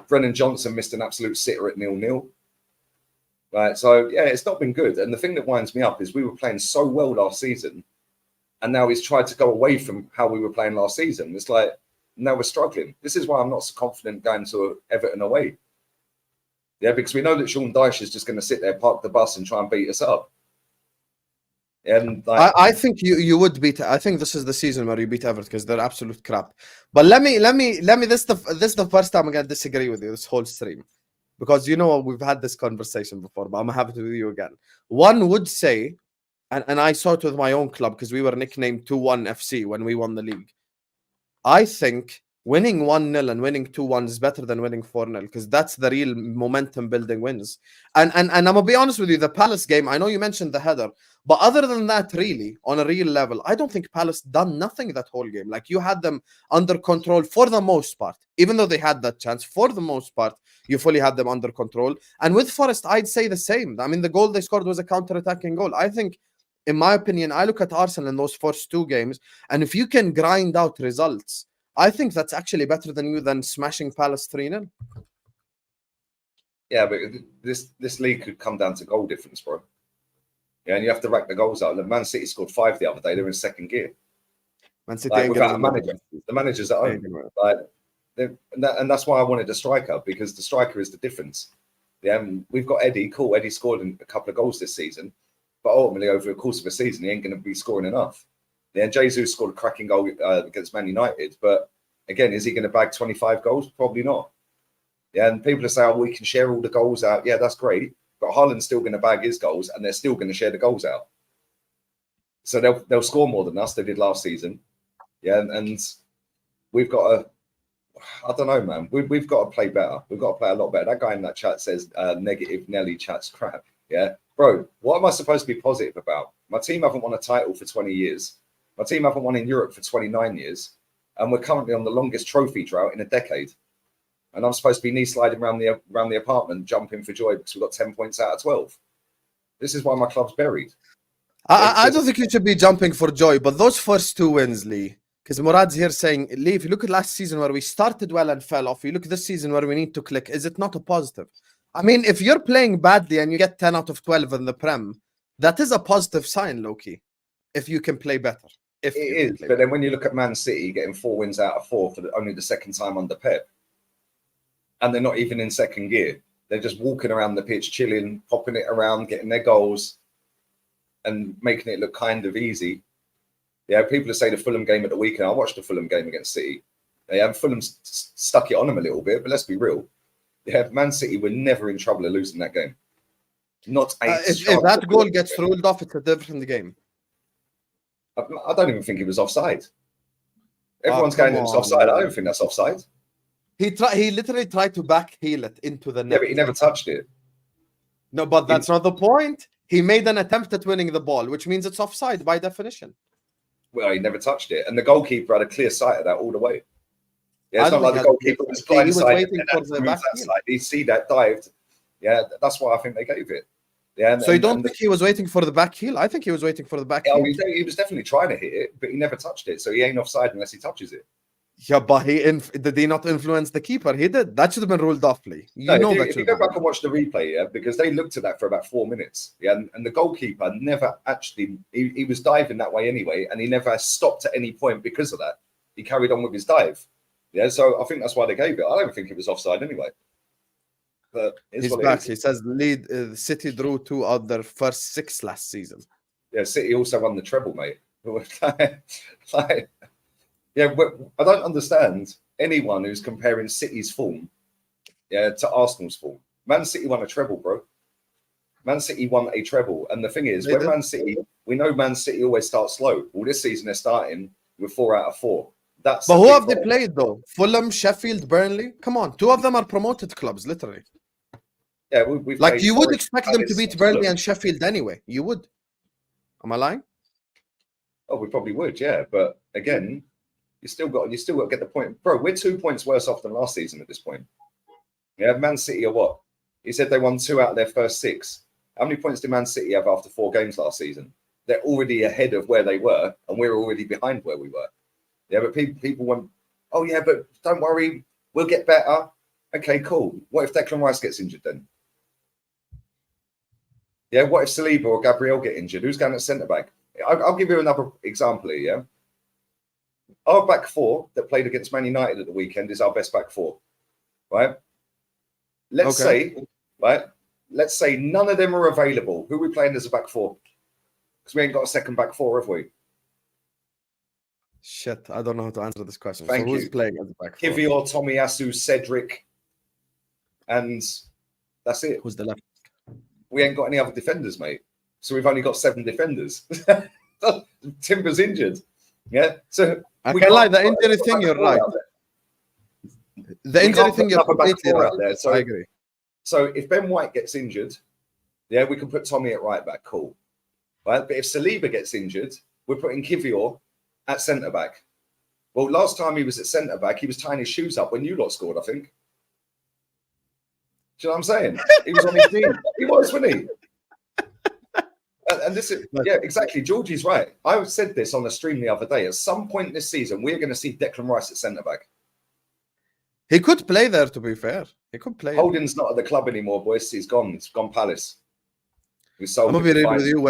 Brennan Johnson missed an absolute sitter at 0-0. Right, so yeah, it's not been good. And the thing that winds me up is we were playing so well last season, and now he's tried to go away from how we were playing last season. It's like now we're struggling. This is why I'm not so confident going to Everton away. Yeah, because we know that Sean Dyche is just going to sit there, park the bus, and try and beat us up. And like, I think you would beat. I think this is the season where you beat Everton because they're absolute crap. But let me. This is the first time I'm gonna disagree with you this whole stream, because you know we've had this conversation before. But I'm happy to do you again. One would say, and I saw it with my own club because we were nicknamed 2-1 FC when we won the league. I think winning 1-0 and winning 2-1 is better than winning 4-0 because that's the real momentum building wins. And I'm gonna be honest with you, the Palace game, I know you mentioned the header, but other than that, really, on a real level, I don't think Palace done nothing that whole game. Like, you had them under control for the most part. Even though they had that chance, for the most part, you fully had them under control. And with Forest, I'd say the same. I mean, the goal they scored was a counter-attacking goal. I think, in my opinion, I look at Arsenal in those first two games, and if you can grind out results, I think that's actually better than smashing Palace 3-0. Yeah, but this league could come down to goal difference, bro. Yeah, and you have to rack the goals out. Man City scored 5 the other day. They're in second gear. Man City like, without a manager. The manager's at home. Like, and that's why I wanted a striker, because the striker is the difference. Yeah, and we've got Eddie. Cool, Eddie scored a couple of goals this season, but ultimately over the course of a season, he ain't going to be scoring enough. Yeah, and Jesus scored a cracking goal against Man United, but again, is he going to bag 25 goals? Probably not. Yeah, and people are saying, oh, we can share all the goals out. Yeah, that's great. But Haaland's still going to bag his goals, and they're still going to share the goals out. So they'll score more than us. They did last season. Yeah, and we've got to, I don't know, man. We've got to play better. We've got to play a lot better. That guy in that chat says negative Nelly chat's crap. Yeah, bro, what am I supposed to be positive about? My team haven't won a title for 20 years. My team haven't won in Europe for 29 years. And we're currently on the longest trophy drought in a decade. And I'm supposed to be knee sliding around the apartment, jumping for joy because we've got 10 points out of 12. This is why my club's buried. I don't think you should be jumping for joy, but those first two wins, Lee, because Murad's here saying, Lee, if you look at last season where we started well and fell off, you look at this season where we need to click, is it not a positive? I mean, if you're playing badly and you get 10 out of 12 in the Prem, that is a positive sign, low-key, if you can play better. If It is, but then when you look at Man City getting 4 wins out of 4 for only the second time under Pep, and they're not even in second gear, they're just walking around the pitch, chilling, popping it around, getting their goals, and making it look kind of easy. Yeah, people say the Fulham game at the weekend. I watched the Fulham game against City. Yeah, Fulham stuck it on them a little bit, but let's be real. Yeah, Man City were never in trouble of losing that game. Not a if that goal gets ruled off, it's a different game. I don't even think it was offside. Everyone's going, it's offside. I don't think that's offside. He literally tried to back heel it into the net. Yeah, but he never touched it. No, but that's not the point. He made an attempt at winning the ball, which means it's offside by definition. Well, he never touched it. And the goalkeeper had a clear sight of that all the way. Yeah, it's not like the goalkeeper was blindsided and had to move that side. He see that dived. Yeah, that's why I think they gave it. Yeah. So you don't think he was waiting for the back heel? I think he was waiting for the back heel. He was definitely trying to hit it, but he never touched it. So he ain't offside unless he touches it. Yeah, but did he not influence the keeper? He did. That should have been ruled off, Lee. If you go back and watch the replay, yeah, because they looked at that for about 4 minutes, yeah, and the goalkeeper never actually, he was diving that way anyway, and he never stopped at any point because of that. He carried on with his dive. Yeah, so I think that's why they gave it. I don't think it was offside anyway. But he's back. He says City drew 2 out of their first 6 last season. Yeah, City also won the treble, mate. Yeah, I don't understand anyone who's comparing City's form, to Arsenal's form. Man City won a treble, bro. Man City won a treble, and the thing is, we know Man City always start slow. Well, this season they're starting with 4 out of 4. But who have they played though? Fulham, Sheffield, Burnley. Come on, 2 of them are promoted clubs, literally. Yeah, we've like you would expect them to beat Burnley and Sheffield anyway. You would. Am I lying? Oh, we probably would, yeah. But again, you still got to get the point, bro. We're 2 points worse off than last season at this point. Yeah, Man City are what? He said they won 2 out of their first 6. How many points did Man City have after 4 games last season? They're already ahead of where they were, and we're already behind where we were. Yeah, but people want, oh yeah, but don't worry, we'll get better. Okay, cool. What if Declan Rice gets injured then? Yeah, what if Saliba or Gabriel get injured? Who's going at centre back? I'll give you another example here. Yeah, our back 4 that played against Man United at the weekend is our best back 4, right? Let's say none of them are available. Who are we playing as a back 4? Because we ain't got a second back 4, have we? Shit, I don't know how to answer this question. Thank you. Who's playing as a back 4? Kivior, Tomiyasu, Cedric, and that's it. Who's the left? We ain't got any other defenders, mate. So we've only got 7 defenders. Timber's injured. Yeah. So I can't lie. The injury thing, you're right. The injury thing, you're completely right. There. So, I agree. So if Ben White gets injured, yeah, we can put Tommy at right back. Cool. Right. But if Saliba gets injured, we're putting Kivior at centre back. Well, last time he was at centre back, he was tying his shoes up when you lot scored, I think. Do you know what I'm saying? He was on his knee. He was, wasn't he? And this is, yeah, exactly. Georgie's right. I said this on a stream the other day. At some point this season, we're going to see Declan Rice at centre back. He could play there, to be fair. He could play. Holding's not at the club anymore, boys. He's gone. He's gone Palace. I'm gonna be real with you.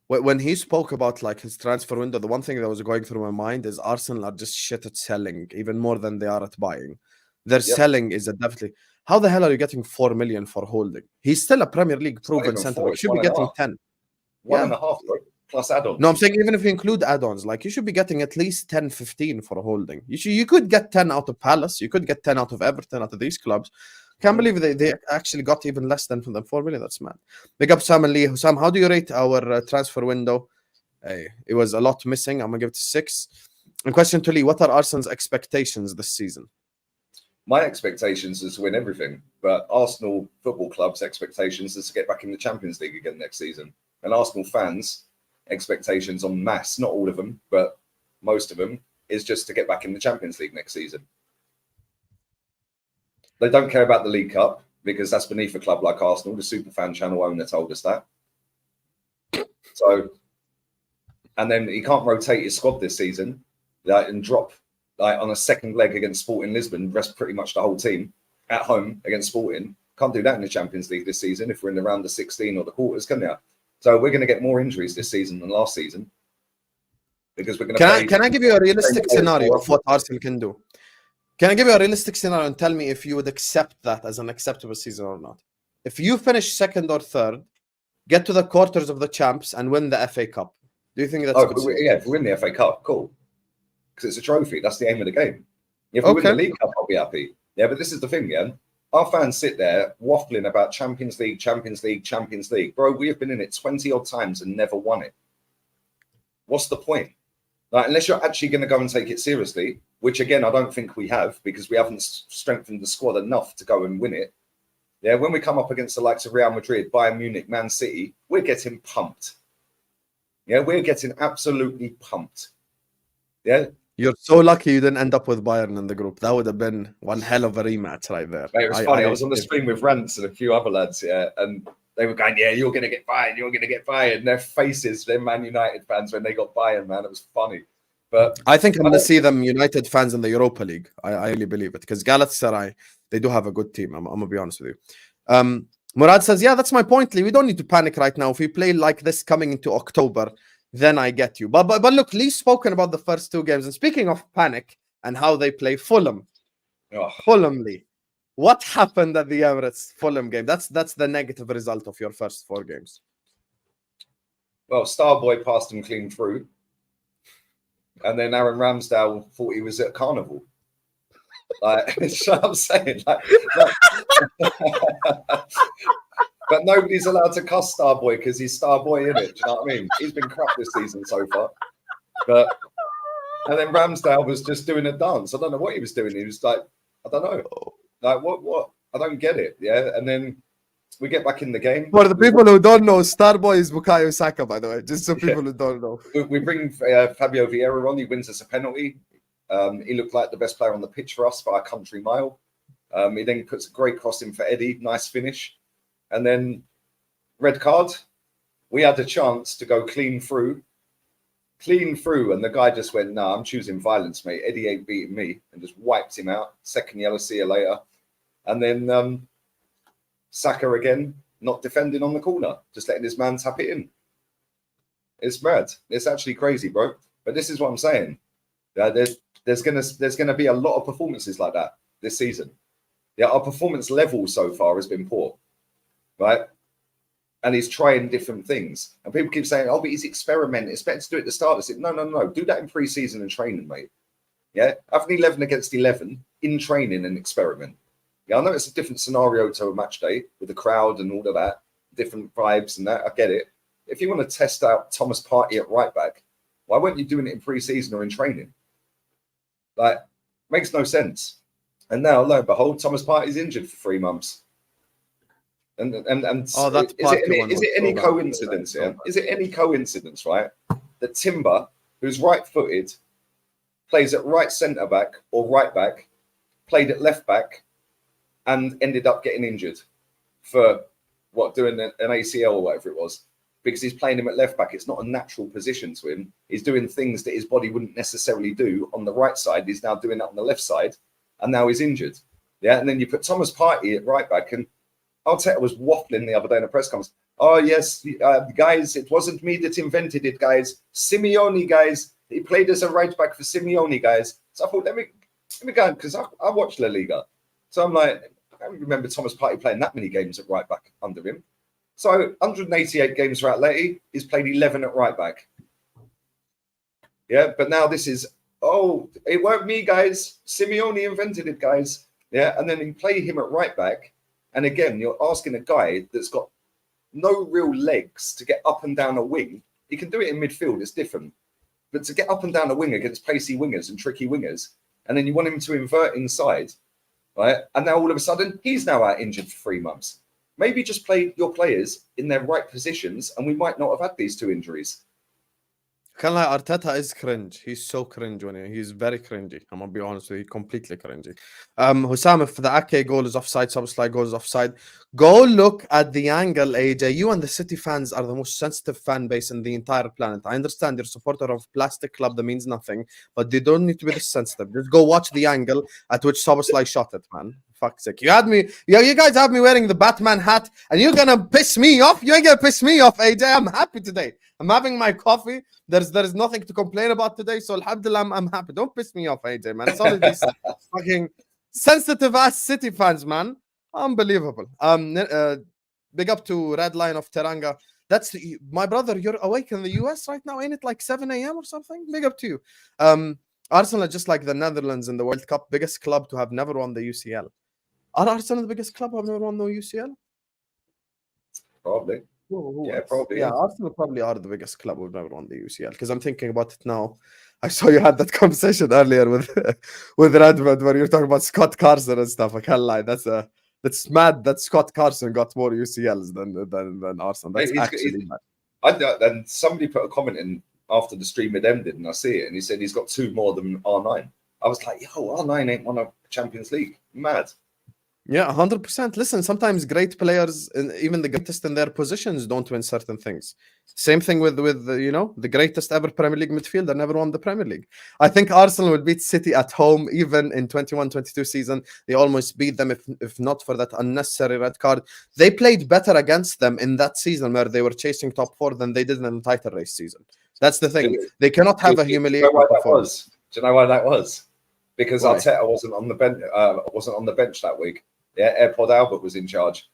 When he spoke about like his transfer window, the one thing that was going through my mind is Arsenal are just shit at selling, even more than they are at buying. Their selling is definitely. How the hell are you getting 4 million for Holding? He's still a Premier League proven centre back. Should be getting 10. 1.5, bro, plus add-ons. No, I'm saying even if you include add-ons, like you should be getting at least 10, 15 for Holding. You could get 10 out of Palace. You could get 10 out of Everton, out of these clubs. Can't believe they actually got even less than 4 million. That's mad. Big up Sam and Lee. Husam, how do you rate our transfer window? It was a lot missing. I'm going to give it 6. And question to Lee, what are Arsenal's expectations this season? My expectations is to win everything, but Arsenal Football Club's expectations is to get back in the Champions League again next season. And Arsenal fans' expectations en masse, not all of them, but most of them, is just to get back in the Champions League next season. They don't care about the League Cup because that's beneath a club like Arsenal. The Superfan channel owner told us that. So, and then he can't rotate his squad this season and drop on a second leg against Sporting Lisbon, rest pretty much the whole team at home against Sporting. Can't do that in the Champions League this season if we're in the round of 16 or the quarters, can you? So we're going to get more injuries this season than last season. because we're going to. Can I give you a realistic scenario of what Arsenal can do? Can I give you a realistic scenario and tell me if you would accept that as an acceptable season or not? If you finish second or third, get to the quarters of the champs and win the FA Cup, do you think that's good? If we win the FA Cup, cool, because it's a trophy. That's the aim of the game. If we win the League Cup, I'll be happy. Yeah, but this is the thing, yeah. Our fans sit there waffling about Champions League, Champions League, Champions League. Bro, we have been in it 20 odd times and never won it. What's the point? Like, unless you're actually going to go and take it seriously, which again, I don't think we have, because we haven't strengthened the squad enough to go and win it. Yeah, when we come up against the likes of Real Madrid, Bayern Munich, Man City, we're getting pumped. Yeah, we're getting absolutely pumped. Yeah. You're so lucky you didn't end up with Bayern in the group. That would have been one hell of a rematch right there. Mate, it was funny. I was on the screen with Rance and a few other lads, yeah, and they were going, yeah, you're going to get Bayern, you're going to get Bayern. And their faces, they're Man United fans when they got Bayern, man. It was funny. But I think I'm going to see them United fans in the Europa League. I really believe it, because Galatasaray, they do have a good team. I'm going to be honest with you. Murad says, yeah, that's my point, Lee. We don't need to panic right now. If we play like this coming into October, then I get you. But look, Lee's spoken about the first two games. And speaking of panic and how they play Fulham. Fulham, Lee. What happened at the Emirates Fulham game? That's the negative result of your first 4 games. Well, Starboy passed him clean through. And then Aaron Ramsdale thought he was at Carnival. Like, that's what I'm saying. Like, but nobody's allowed to cuss Starboy because he's Starboy, in it. Do you know what I mean? He's been crap this season so far. And then Ramsdale was just doing a dance. I don't know what he was doing. He was like, I don't know. Like, what? I don't get it. Yeah. And then we get back in the game. For the people who don't know, Starboy is Bukayo Saka, by the way. Just so people who don't know. We bring Fabio Vieira on. He wins us a penalty. He looked like the best player on the pitch for us by a country mile. He then puts a great cross in for Eddie. Nice finish. And then red card. We had a chance to go clean through. And the guy just went, nah, I'm choosing violence, mate. Eddie ain't beating me. And just wiped him out. Second yellow, see you later. And then Saka again, not defending on the corner. Just letting his man tap it in. It's mad. It's actually crazy, bro. But this is what I'm saying. There's gonna be a lot of performances like that this season. Yeah, our performance level so far has been poor, right? And he's trying different things. And people keep saying, oh, but he's experimenting. It's better to do it at the start. I said, no. Do that in pre-season and training, mate. Yeah, have an 11 against 11 in training and experiment. Yeah, I know it's a different scenario to a match day with the crowd and all of that, different vibes and that. I get it. If you want to test out Thomas Partey at right back, why weren't you doing it in pre-season or in training? Like, makes no sense. And now, lo and behold, Thomas Partey's injured for 3 months. And is it any coincidence? Yeah? Is it any coincidence, right, that Timber, who's right-footed, plays at right centre back or right back, played at left back, and ended up getting injured for doing an ACL or whatever it was, because he's playing him at left back. It's not a natural position to him. He's doing things that his body wouldn't necessarily do on the right side. He's now doing that on the left side, and now he's injured. Yeah, and then you put Thomas Partey at right back, and Arteta was waffling the other day in a press conference. Oh yes, guys, it wasn't me that invented it, guys. Simeone, guys, he played as a right back for Simeone, guys. So I thought, let me go, because I watched La Liga. So I'm like, I don't remember Thomas Partey playing that many games at right back under him. So 188 games for Atleti, he's played 11 at right back. Yeah, but now this is, oh, it weren't me, guys. Simeone invented it, guys. Yeah, and then you play him at right back. And again, you're asking a guy that's got no real legs to get up and down a wing. He can do it in midfield, it's different. But to get up and down a wing against pacey wingers and tricky wingers, and then you want him to invert inside, right? And now all of a sudden, he's now out injured for 3 months. Maybe just play your players in their right positions, and we might not have had these 2 injuries. Kind of like Arteta is cringe. He's so cringe when he's very cringy. I'm gonna be honest with you, completely cringy. Husam, if the Ake goal is offside, Subslide goal is offside. Go look at the angle, AJ. You and the City fans are the most sensitive fan base in the entire planet. I understand you're a supporter of plastic club that means nothing, but they don't need to be this sensitive. Just go watch the angle at which Subslide shot it, man. fuck's sake. You guys have me wearing the Batman hat, and you're gonna piss me off? You ain't gonna piss me off, AJ. I'm happy today. I'm having my coffee. There's nothing to complain about today, so alhamdulillah, I'm happy. Don't piss me off, AJ, man. It's only these fucking sensitive ass City fans, man. Unbelievable. Big up to Red Lion of Teranga. That's my brother. You're awake in the US right now, ain't it? Like 7 a.m. or something? Big up to you. Arsenal, just like the Netherlands in the World Cup, biggest club to have never won the UCL. Are Arsenal the biggest club who have never won the UCL? Probably. Probably. Yeah, Arsenal probably are the biggest club who've never won the UCL. Because I'm thinking about it now. I saw you had that conversation earlier with Redmond where you're talking about Scott Carson and stuff. I can't lie. That's mad that Scott Carson got more UCLs than Arsenal. That's actually mad. And somebody put a comment in after the stream had ended, and I see it, and he said he's got 2 more than R9. I was like, yo, R9 ain't won a Champions League. Mad. Yeah, 100%. Listen, sometimes great players, even the greatest in their positions, don't win certain things. Same thing with the greatest ever Premier League midfielder never won the Premier League. I think Arsenal will beat City at home, even in 21-22 season. They almost beat them if not for that unnecessary red card. They played better against them in that season where they were chasing top 4 than they did in the title race season. That's the thing. They cannot have a humiliating performance. Do you know why that was? Because Why? Arteta wasn't on the bench that week. Yeah, AirPod Albert was in charge.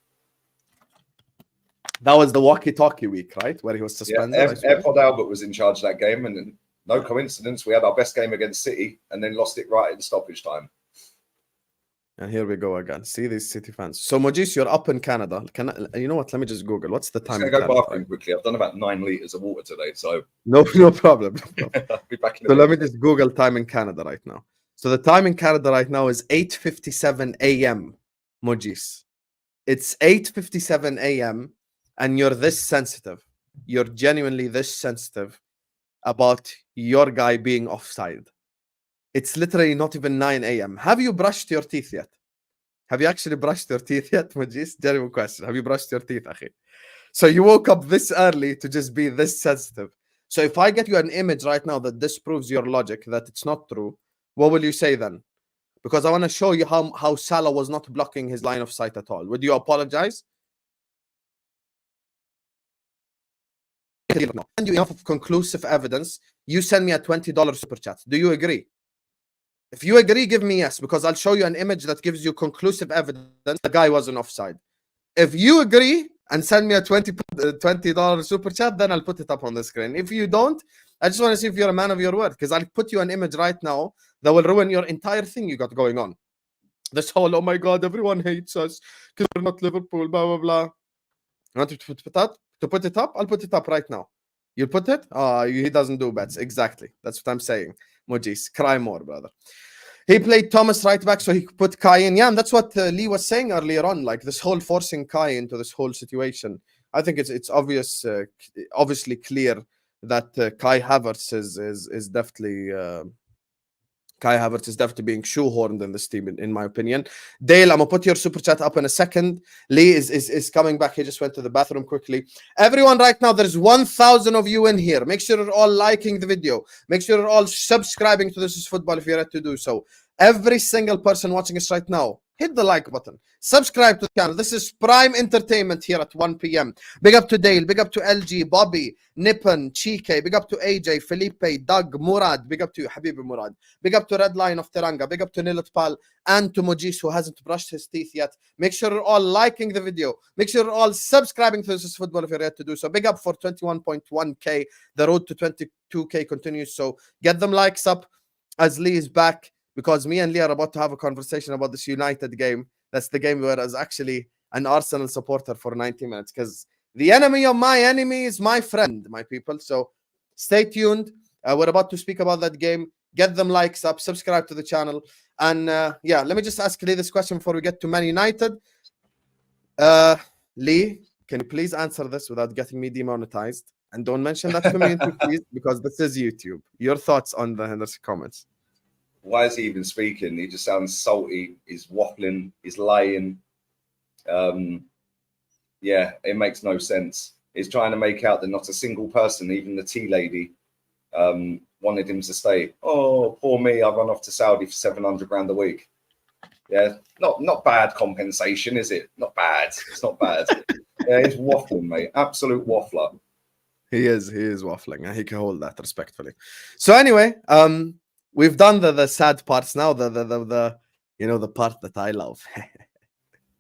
That was the walkie-talkie week, right? Where he was suspended. Yeah, AirPod Albert was in charge of that game, and no coincidence, we had our best game against City and then lost it right in stoppage time. And here we go again. See these City fans. So, Mojis, you're up in Canada. You know what? Let me just Google. What's the time? I'm going to go bathroom quickly. I've done about 9 liters of water today, so no problem. I'll be back in So let me just Google time in Canada right now. So the time in Canada right now is 8:57 a.m. Mojis. It's 8:57 a.m. and you're this sensitive. You're genuinely this sensitive about your guy being offside. It's literally not even 9 a.m. Have you brushed your teeth yet? Have you actually brushed your teeth yet, Mojis? Genuine question. Have you brushed your teeth, akhi? So you woke up this early to just be this sensitive. So if I get you an image right now that disproves your logic, that it's not true, what will you say then? Because I want to show you how Salah was not blocking his line of sight at all. Would you apologize? And you enough of conclusive evidence. You send me a $20 super chat. Do you agree? If you agree, give me yes, because I'll show you an image that gives you conclusive evidence the guy wasn't offside. If you agree and send me a $20 super chat, then I'll put it up on the screen. If you don't, I just want to see if you're a man of your word, because I'll put you an image right now that will ruin your entire thing you got going on. This whole, oh my God, everyone hates us because we're not Liverpool, blah, blah, blah. You want to put it up? I'll put it up right now. You'll put it? He doesn't do bets. Exactly. That's what I'm saying. Mojis, cry more, brother. He played Thomas right back, so he could put Kai in. Yeah, and that's what Lee was saying earlier on, like this whole forcing Kai into this whole situation. I think it's obviously clear that Kai Havertz is definitely Kai Havertz is definitely being shoehorned in this team, in my opinion. Dale, I'm gonna put your super chat up in a second. Lee is coming back. He just went to the bathroom quickly. Everyone, right now, there's 1,000 of you in here. Make sure you're all liking the video. Make sure you're all subscribing to This Is Football if you're ready to do so. Every single person watching us right now, hit the like button. Subscribe to the channel. This is prime entertainment here at 1 p.m. Big up to Dale. Big up to LG, Bobby, Nippon, Chike. Big up to AJ, Felipe, Doug, Murad. Big up to Habibi Murad. Big up to Red Lion of Teranga. Big up to Nilat Pal and to Mojis, who hasn't brushed his teeth yet. Make sure you're all liking the video. Make sure you're all subscribing to This Is Football if you're ready to do so. Big up for 21.1k. The road to 22k continues. So get them likes up as Lee is back, because me and Lee are about to have a conversation about this United game. That's the game where I was actually an Arsenal supporter for 90 minutes, because the enemy of my enemy is my friend, my people. So stay tuned. We're about to speak about that game. Get them likes up, subscribe to the channel. And yeah, let me just ask Lee this question before we get to Man United. Lee, can you please answer this without getting me demonetized? And don't mention that to me, please, because this is YouTube. Your thoughts on the Henderson comments? Why is he even speaking? He just sounds salty. He's waffling. He's lying. Yeah, it makes no sense. He's trying to make out that not a single person, even the tea lady, wanted him to stay. Oh, poor me. I run off to Saudi for 700 grand a week. Yeah, not bad compensation, is it? Not bad. It's not bad. Yeah, he's waffling, mate. Absolute waffler. He is waffling, and he can hold that respectfully. So anyway, we've done the sad parts now. The you know, the part that I love.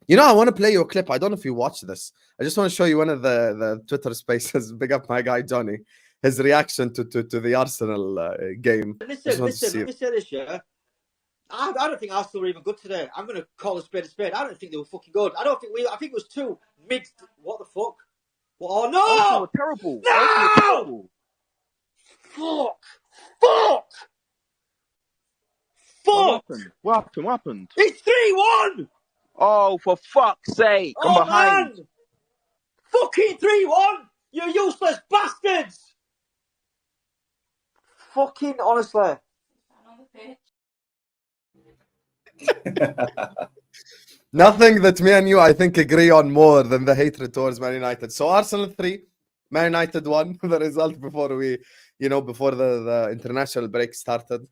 You know, I want to play you a clip. I don't know if you watch this. I just want to show you one of the Twitter spaces. Big up my guy Johnny. His reaction to the Arsenal game. Listen, let me say this, yeah. I don't think Arsenal were even good today. I'm going to call a spade a spade. I don't think they were fucking good. I think it was too mid. What the fuck? Oh no! Arsenal were terrible. No! Arsenal were terrible. Fuck! What happened? It's 3-1! Oh, for fuck's sake! I'm behind. Man. Fucking 3-1! You useless bastards! Fucking honestly. Nothing that me and you, I think, agree on more than the hatred towards Man United. So Arsenal 3, Man United 1. The result before before the international break started.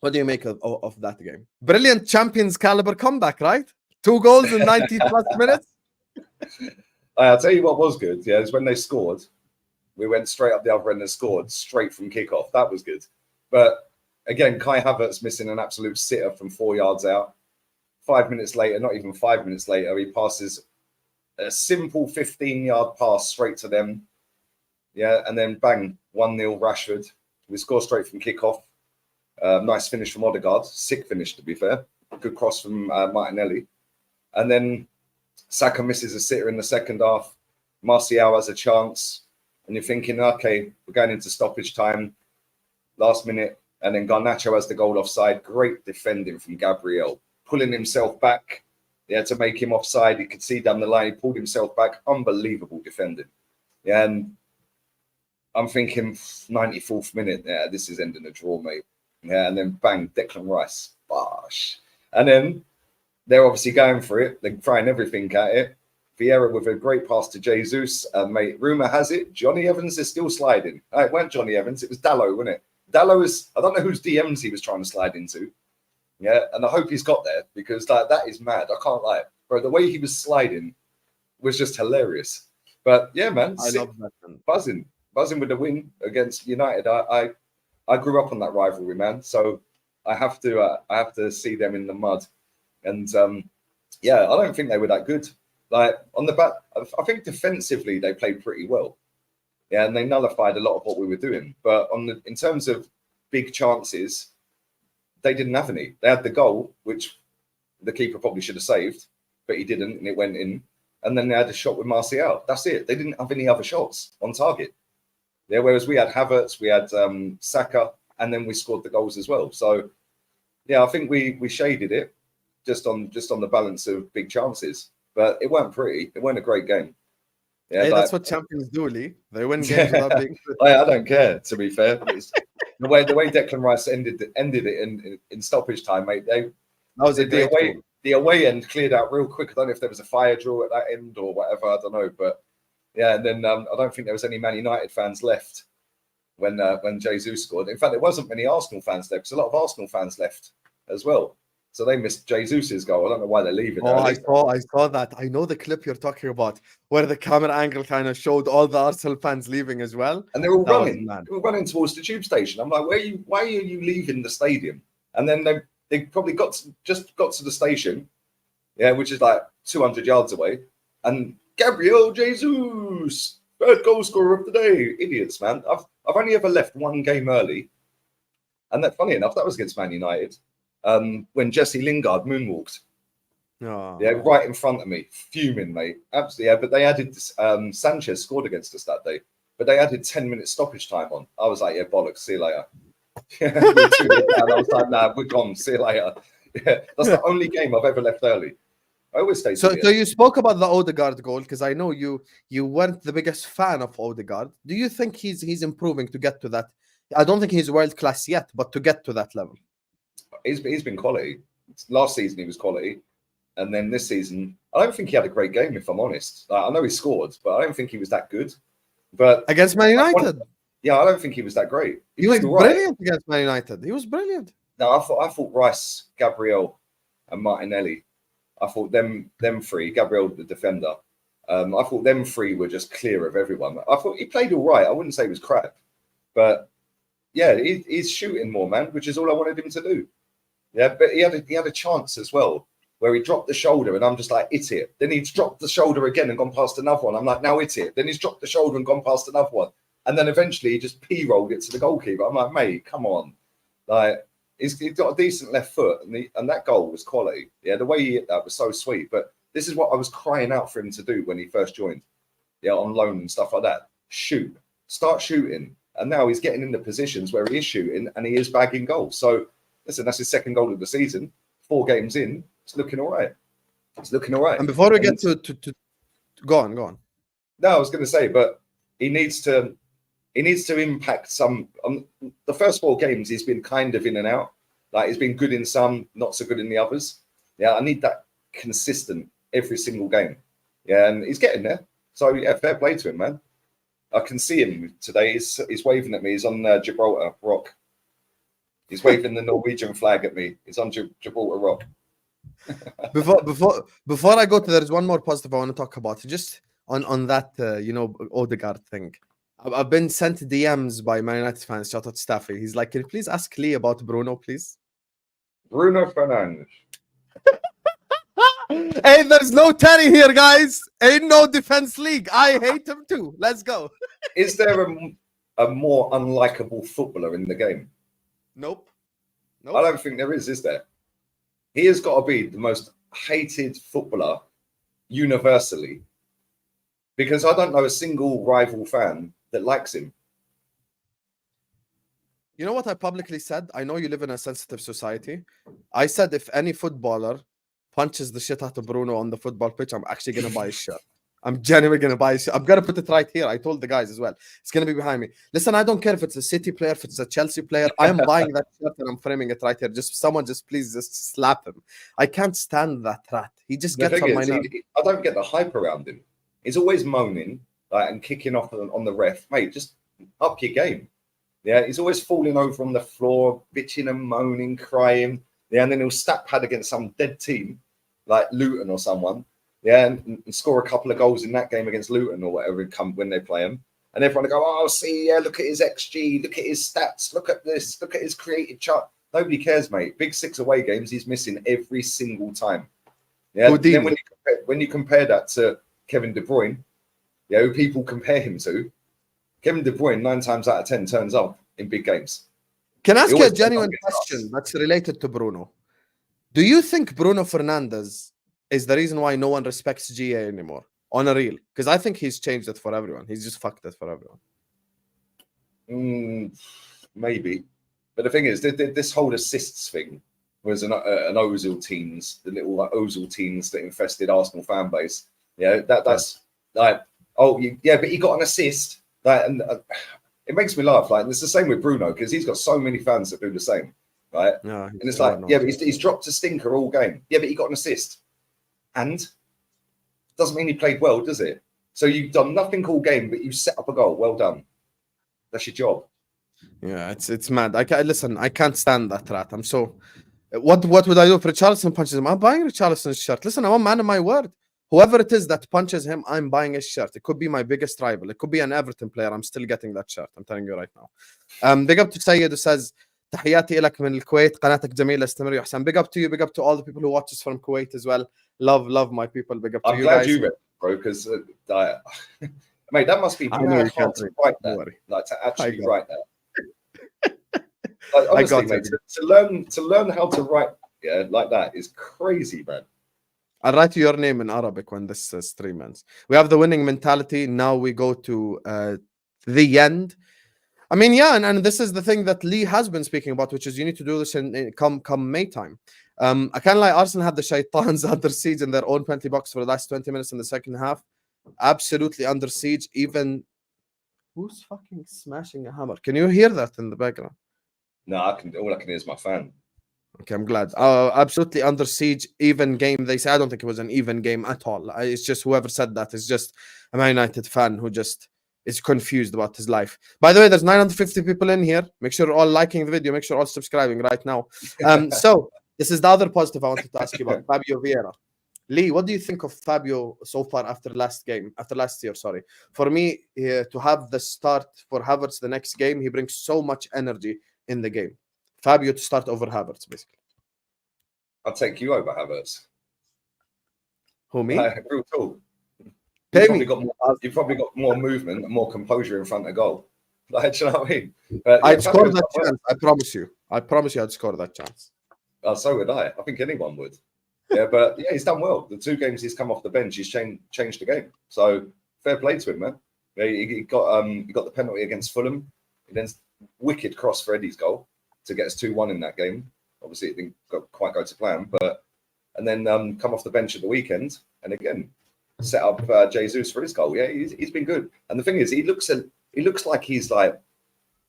What do you make of that game? Brilliant Champions caliber comeback, right? 2 goals in 90 plus minutes. I'll tell you what was good. Yeah, is when they scored. We went straight up the other end and scored straight from kickoff. That was good. But again, Kai Havertz missing an absolute sitter from 4 yards out. 5 minutes later, not even 5 minutes later, he passes a simple 15-yard pass straight to them. Yeah, and then bang, 1-0 Rashford. We score straight from kickoff. Nice finish from Odegaard. Sick finish, to be fair. Good cross from Martinelli. And then Saka misses a sitter in the second half. Martial has a chance. And you're thinking, okay, we're going into stoppage time. Last minute. And then Garnacho has the goal offside. Great defending from Gabriel. Pulling himself back. Yeah, to make him offside. You could see down the line. He pulled himself back. Unbelievable defending. Yeah, and I'm thinking 94th minute. Yeah, this is ending a draw, mate. Yeah, and then bang, Declan Rice. Bosh. And then they're obviously going for it. They're trying everything at it. Vieira with a great pass to Jesus. Mate, rumour has it, Johnny Evans is still sliding. It weren't Johnny Evans, it was Dallo, wasn't it? Dallo is, I don't know whose DMs he was trying to slide into. Yeah, and I hope he's got there because that is mad. I can't lie. Bro, the way he was sliding was just hilarious. But yeah, man. I love that. Man. Buzzing with the win against United. I grew up on that rivalry, man. So I have to see them in the mud. And yeah, I don't think they were that good. Like on the back, I think defensively they played pretty well. Yeah, and they nullified a lot of what we were doing. But in terms of big chances, they didn't have any. They had the goal, which the keeper probably should have saved, but he didn't, and it went in. And then they had a shot with Martial. That's it. They didn't have any other shots on target. Yeah, whereas we had Havertz, we had Saka, and then we scored the goals as well. So yeah, I think we shaded it just on the balance of big chances. But it weren't pretty. It weren't a great game. Yeah, hey, that's what champions do, Lee. They win games without being. I don't care. To be fair, the way Declan Rice ended it in stoppage time, mate. That was the away end cleared out real quick. I don't know if there was a fire drill at that end or whatever. I don't know, but yeah. And then I don't think there was any Man United fans left when Jesus scored. In fact, there wasn't many Arsenal fans there because a lot of Arsenal fans left as well. So they missed Jesus's goal. I don't know why they're leaving. Oh, I saw that. I know the clip you're talking about, where the camera angle kind of showed all the Arsenal fans leaving as well. And they're all running. They were running towards the tube station. I'm like, why are you leaving the stadium? And then they probably just got to the station, yeah, which is like 200 yards away. And Gabriel Jesus, third goal scorer of the day. Idiots, man. I've only ever left one game early. And that, funny enough, that was against Man United. When Jesse Lingard moonwalked. Oh. Yeah, right in front of me. Fuming, mate. Absolutely, yeah. But they added, Sanchez scored against us that day. But they added 10 minutes stoppage time on. I was like, yeah, bollocks, see you later. I was like, nah, we're gone, see you later. Yeah, that's the only game I've ever left early. I always stay. So you spoke about the Odegaard goal, because I know you weren't the biggest fan of Odegaard. Do you think he's improving to get to that? I don't think he's world class yet, but to get to that level. He's been quality. Last season he was quality, and then this season I don't think he had a great game. If I'm honest, I know he scored, but I don't think he was that good. But against Man United, yeah, I don't think he was that great. He was brilliant against Man United. He was brilliant. No, I thought Rice, Gabriel, and Martinelli. I thought them three, Gabriel the defender. I thought them three were just clear of everyone. I thought he played all right. I wouldn't say he was crap, but yeah, he's shooting more, man, which is all I wanted him to do. Yeah, but he had a chance as well where he dropped the shoulder, and I'm just like, hit it. Then he's dropped the shoulder again and gone past another one. I'm like, now hit it. Then he's dropped the shoulder and gone past another one, and then eventually he just p-rolled it to the goalkeeper. I'm like, mate, come on, like he's got a decent left foot, and that goal was quality. Yeah, the way he hit that was so sweet. But this is what I was crying out for him to do when he first joined. Yeah, on loan and stuff like that. Shoot, start shooting, and now he's getting into positions where he is shooting and he is bagging goals. So. Listen, that's his second goal of the season. 4 games in, it's looking all right. It's looking all right. And before we get to go on. No, I was going to say, but he needs to impact some. The first 4 games, he's been kind of in and out. Like he's been good in some, not so good in the others. Yeah, I need that consistent every single game. Yeah, and he's getting there. So yeah, fair play to him, man. I can see him today. He's waving at me. He's on Gibraltar Rock. He's waving the Norwegian flag at me. He's on Gibraltar Rock. Before I go to, there's one more positive I want to talk about. Just on that, Odegaard thing. I've been sent DMs by Man United fans. Shout out to Staffy. He's like, can you please ask Lee about Bruno, please? Bruno Fernandes. Hey, there's no Terry here, guys. Ain't no defense league. I hate him too. Let's go. Is there a more unlikable footballer in the game? Nope. I don't think there is there? He has got to be the most hated footballer universally, because I don't know a single rival fan that likes him. You know what I publicly said? I know you live in a sensitive society. I said if any footballer punches the shit out of Bruno on the football pitch, I'm actually going to buy a shirt. I'm genuinely going to buy a shirt. I'm going to put it right here. I told the guys as well. It's going to be behind me. Listen, I don't care if it's a City player, if it's a Chelsea player. I'm buying that shirt and I'm framing it right here. Someone please slap him. I can't stand that rat. He just gets on my nerves. I don't get the hype around him. He's always moaning and kicking off on the ref. Mate, just up your game. Yeah, he's always falling over on the floor, bitching and moaning, crying. Yeah, and then he'll stat pad against some dead team like Luton or someone. Yeah, and score a couple of goals in that game against Luton or whatever when they play him. And everyone will go, oh, see, yeah, look at his XG, look at his stats, look at this, look at his created chart. Nobody cares, mate. Big 6 away games, he's missing every single time. Yeah, then when you compare that to Kevin De Bruyne, yeah, who people compare him to, Kevin De Bruyne 9 times out of 10 turns up in big games. Can I ask you a genuine question that's related to Bruno? Do you think Bruno Fernandes is the reason why no one respects GA anymore? On a real? Because I think he's changed it for everyone. He's just fucked it for everyone. Maybe. But the thing is, this whole assists thing was an Ozil teens, the little Ozil teens that infested Arsenal fan base. Yeah, that's like, oh, yeah, but he got an assist. And it makes me laugh. Like, it's the same with Bruno, because he's got so many fans that do the same. Right? No, and it's like, yeah, but he's dropped a stinker all game. Yeah, but he got an assist. And doesn't mean he played well, does it? So you've done nothing all game, but you set up a goal. Well done. That's your job. Yeah, it's mad. I can't stand that rat. I'm so. What would I do if Richarlison punches him? I'm buying Richarlison's shirt. Listen, I'm a man of my word. Whoever it is that punches him, I'm buying his shirt. It could be my biggest rival. It could be an Everton player. I'm still getting that shirt. I'm telling you right now. Big up to Sayed who says, تحياتي لك من الكويت قناتك جميلة استمر يا حسام. Big up to you. Big up to all the people who watch us from Kuwait as well. Love my people. Big up to you guys. I'm glad you read, bro, because mate, that must be hard to write that. Like to actually write that. Like, honestly, mate, to learn how to write like that is crazy, man. I'll write your name in Arabic when this stream ends. We have the winning mentality. Now we go to the end. I mean, yeah, and this is the thing that Lee has been speaking about, which is you need to do this in come May time. I can't lie, Arsenal had the Shaitans under siege in their own penalty box for the last 20 minutes in the second half. Absolutely under siege. Even who's fucking smashing a hammer? Can you hear that in the background? No, all I can hear is my fan. Okay, I'm glad. Absolutely under siege, even game. They say I don't think it was an even game at all. It's just whoever said that is just a Man United fan who just is confused about his life. By the way, there's 950 people in here. Make sure you're all liking the video. Make sure you're all subscribing right now. So This is the other positive I wanted to ask you about, Fabio Vieira. Lee, what do you think of Fabio so far after last year? Sorry. For me, to have the start for Havertz the next game, he brings so much energy in the game. Fabio to start over Havertz, basically. I'll take you over Havertz. Who, me? Real talk. You've probably got more movement and more composure in front of goal. Like, do you know what I mean? But, I'd score that chance. I promise you. I'd score that chance. So would I. I think anyone would. Yeah, but yeah, he's done well. The 2 games he's come off the bench, he's changed the game. So fair play to him, man. Yeah, he got the penalty against Fulham. And then wicked cross for Eddie's goal to get us 2-1 in that game. Obviously, it didn't quite go to plan, and then come off the bench at the weekend and again set up Jesus for his goal. Yeah, he's been good. And the thing is, he looks like he's like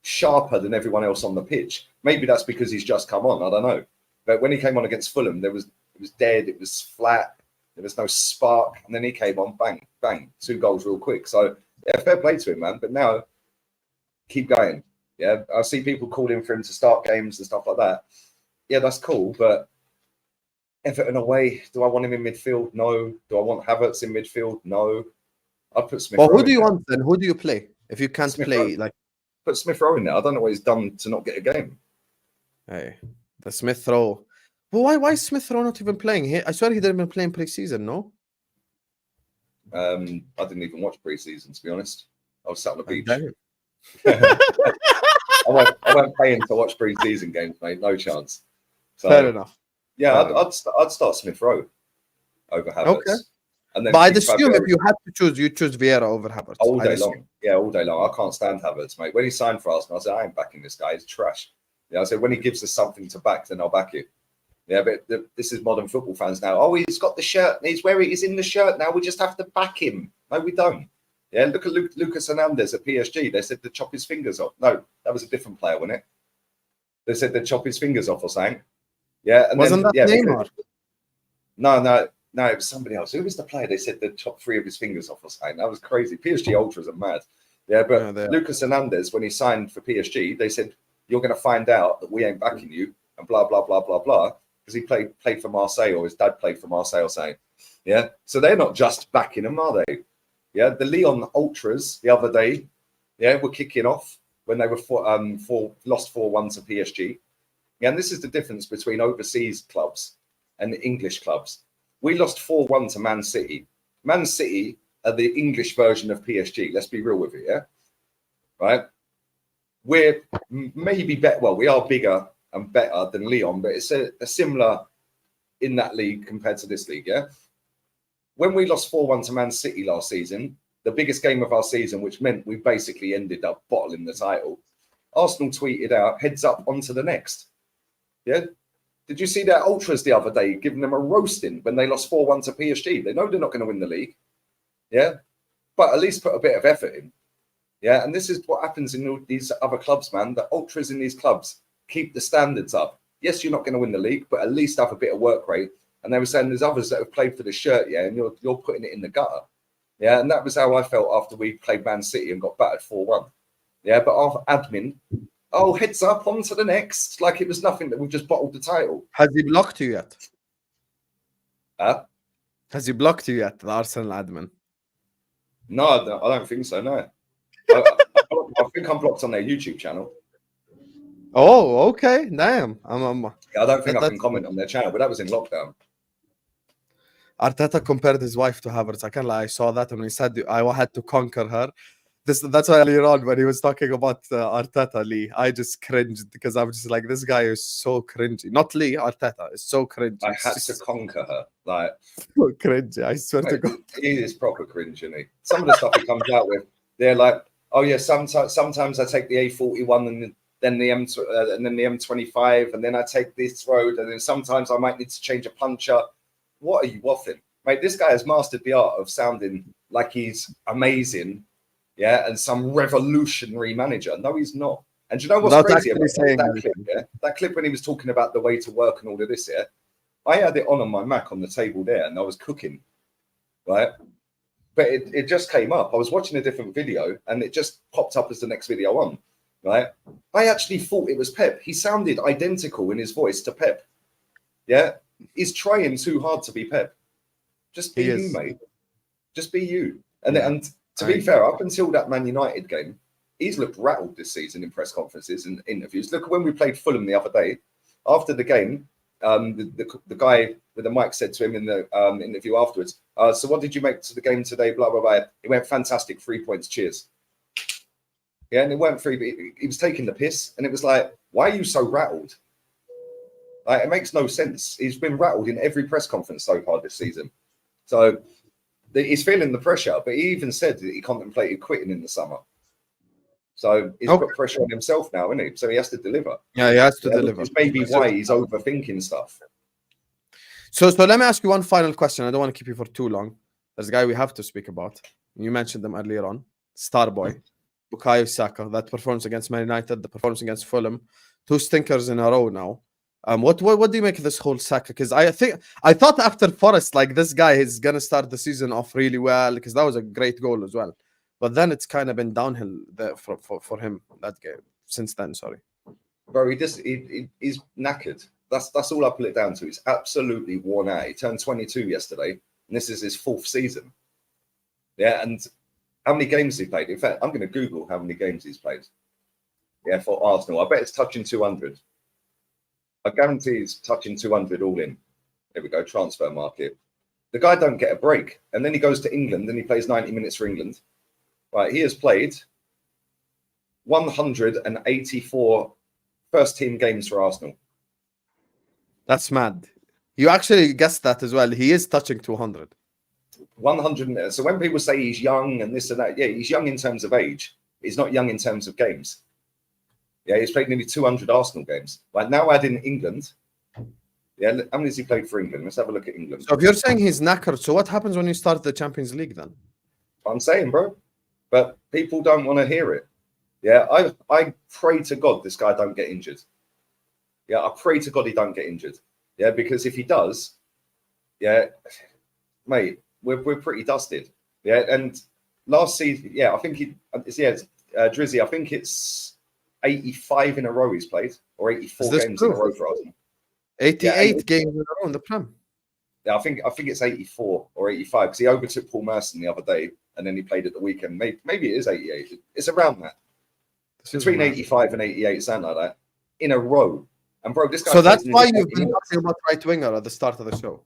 sharper than everyone else on the pitch. Maybe that's because he's just come on. I don't know. But when he came on against Fulham, it was dead. It was flat. There was no spark. And then he came on, bang, bang, 2 goals real quick. So yeah, fair play to him, man. But now keep going. Yeah, I see people calling for him to start games and stuff like that. Yeah, that's cool. But Everton away, do I want him in midfield? No. Do I want Havertz in midfield? No. I'd put Smith. Well, who do you want then? Who do you play if you can't Smith play? Rowe. Like, put Smith Rowe in there. I don't know what he's done to not get a game. Hey, the Smith Rowe. But why is Smith Rowe not even playing? I swear he didn't even play in pre-season, no? I didn't even watch pre-season, to be honest. I was sat on the beach. I won't pay him to watch pre-season games, mate. No chance. So, fair enough. Yeah, I'd start Smith Rowe over Havertz. Okay. And then but I'd assume if you had to choose, you'd choose Vieira over Havertz. All day long. Yeah, all day long. I can't stand Havertz, mate. When he signed for Arsenal, I said, I ain't backing this guy. He's trash. Yeah, I said, when he gives us something to back, then I'll back it. Yeah, but this is modern football fans now. Oh, he's got the shirt. He's in the shirt now. We just have to back him. No, we don't. Yeah, look at Lucas Hernandez at PSG. They said to chop his fingers off. No, that was a different player, wasn't it? They said they'd chop his fingers off or something. Yeah, and wasn't that Neymar? No, it was somebody else. Who was the player? They said they'd chop 3 of his fingers off or something. That was crazy. PSG ultras are mad. Yeah, but Lucas Hernandez, when he signed for PSG, they said, you're going to find out that we ain't backing you and blah, blah, blah, blah, blah. Because he played for Marseille, or his dad played for Marseille or something. Yeah, so they're not just backing him, are they? Yeah, the Lyon ultras the other day, yeah, were kicking off when they were lost 4-1 to PSG. Yeah, and this is the difference between overseas clubs and the English clubs. We lost 4-1 to Man City. Man City are the English version of PSG. Let's be real with it, yeah? Right? We're maybe better. Well, we are bigger and better than Lyon, but it's a similar in that league compared to this league, yeah? When we lost 4-1 to Man City last season, the biggest game of our season, which meant we basically ended up bottling the title, Arsenal tweeted out, heads up onto the next. Yeah? Did you see their ultras the other day giving them a roasting when they lost 4-1 to PSG? They know they're not going to win the league. Yeah? But at least put a bit of effort in. Yeah? And this is what happens in all these other clubs, man. The ultras in these clubs keep the standards up. Yes, you're not going to win the league, but at least have a bit of work rate. And they were saying there's others that have played for the shirt, yeah, and you're putting it in the gutter. Yeah, and that was how I felt after we played Man City and got battered 4-1. Yeah, but our admin, oh, heads up, on to the next. Like it was nothing, that we've just bottled the title. Has he blocked you yet? Huh? Has he blocked you yet, the Arsenal admin? No, I don't think so, no. I think I'm blocked on their YouTube channel. Oh, okay. Damn. I don't think I can comment on their channel, but that was in lockdown. Arteta compared his wife to Havertz. I can't lie. I saw that and he said I had to conquer her. That's why earlier on when he was talking about Arteta, Lee, I just cringed because I'm just like, this guy is so cringy. Not Lee, Arteta is so cringy. I had to conquer her. Like, so cringy. I swear to God. He is proper cringe, isn't he? Some of the stuff he comes out with, they're like, oh yeah, sometimes I take the A41 and then the M25, and then I take this road, and then sometimes I might need to change a puncher. What are you waffling? Mate, this guy has mastered the art of sounding like he's amazing, yeah, and some revolutionary manager. No, he's not. And do you know what's crazy about that clip, yeah? That clip when he was talking about the way to work and all of this, yeah? I had it on my Mac on the table there, and I was cooking, right? But it just came up. I was watching a different video, and it just popped up as the next video on. Right, I actually thought it was Pep. He sounded identical in his voice to Pep. Yeah, he's trying too hard to be Pep. Just be He you, is. mate. Just be you. And Yeah. and to be fair, up until that Man United game, he's looked rattled this season in press conferences and interviews. Look, when we played Fulham the other day, after the game, the guy with the mic said to him in the interview afterwards, so what did you make to the game today? Blah, blah, blah. He went, fantastic, 3 points, cheers. Yeah, and it weren't free, but he was taking the piss. And it was like, why are you so rattled? Like, it makes no sense. He's been rattled in every press conference so far this season. So he's feeling the pressure, but he even said that he contemplated quitting in the summer. So he's got pressure on himself now, isn't he? So he has to deliver. Yeah, he has to deliver. It's maybe why he's overthinking stuff. So let me ask you one final question. I don't want to keep you for too long. There's a guy we have to speak about. You mentioned them earlier on. Starboy, Bukayo Saka. That performance against Man United, the performance against Fulham. 2 stinkers in a row now. What do you make of this whole Saka? Because I thought after Forest, like, this guy is gonna start the season off really well, because that was a great goal as well. But then it's kind of been downhill there for him that game since then. Sorry, bro. He's knackered. That's all I put it down to. He's absolutely worn out. He turned 22 yesterday, and this is his 4th season. Yeah, and how many games he played? In fact, I'm going to Google how many games he's played. Yeah, for Arsenal, I bet it's touching 200. I guarantee he's touching 200 all in. There we go, transfer market. The guy don't get a break, and then he goes to England and he plays 90 minutes for England. Right, he has played 184 first-team games for Arsenal. that's mad. You actually guessed that as well. He is touching 200. 100. So when people say he's young and this and that, yeah, he's young in terms of age. He's not young in terms of games. Yeah, he's played nearly 200 Arsenal games. Like, now add in England. Yeah, how many has he played for England? Let's have a look at England. So if you're saying he's knackered, so what happens when you start the Champions League then? I'm saying, bro. But people don't want to hear it. Yeah, I pray to God this guy don't get injured. Yeah, I pray to God he don't get injured. Yeah, because if he does, yeah, mate, we're pretty dusted. Yeah, and last season, yeah, I think Drizzy, I think it's 85 in a row he's played, or 84 games in a row for Arsenal. 88 games in a row in the Prem. Yeah, I think it's 84 or 85 because he overtook Paul Merson the other day, and then he played at the weekend. Maybe it is 88. It's around that. Between 85 and 88, something like that, in a row. And bro, this guy. So that's why you've been talking about right winger at the start of the show.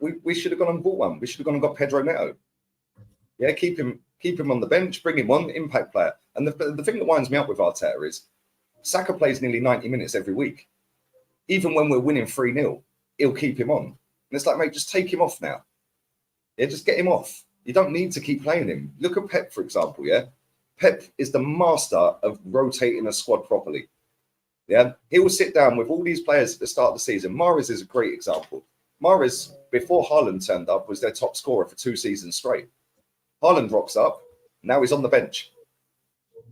We should have gone and bought one. We should have gone and got Pedro Neto. Yeah, keep him on the bench, bring him on, impact player. And the thing that winds me up with Arteta is Saka plays nearly 90 minutes every week. Even when we're winning 3-0, he'll keep him on. And it's like, mate, just take him off now. Yeah, just get him off. You don't need to keep playing him. Look at Pep, for example, yeah? Pep is the master of rotating a squad properly. Yeah, he will sit down with all these players at the start of the season. Mahrez is a great example. Mahrez, before Haaland turned up, was their top scorer for 2 seasons straight. Haaland rocks up. Now he's on the bench.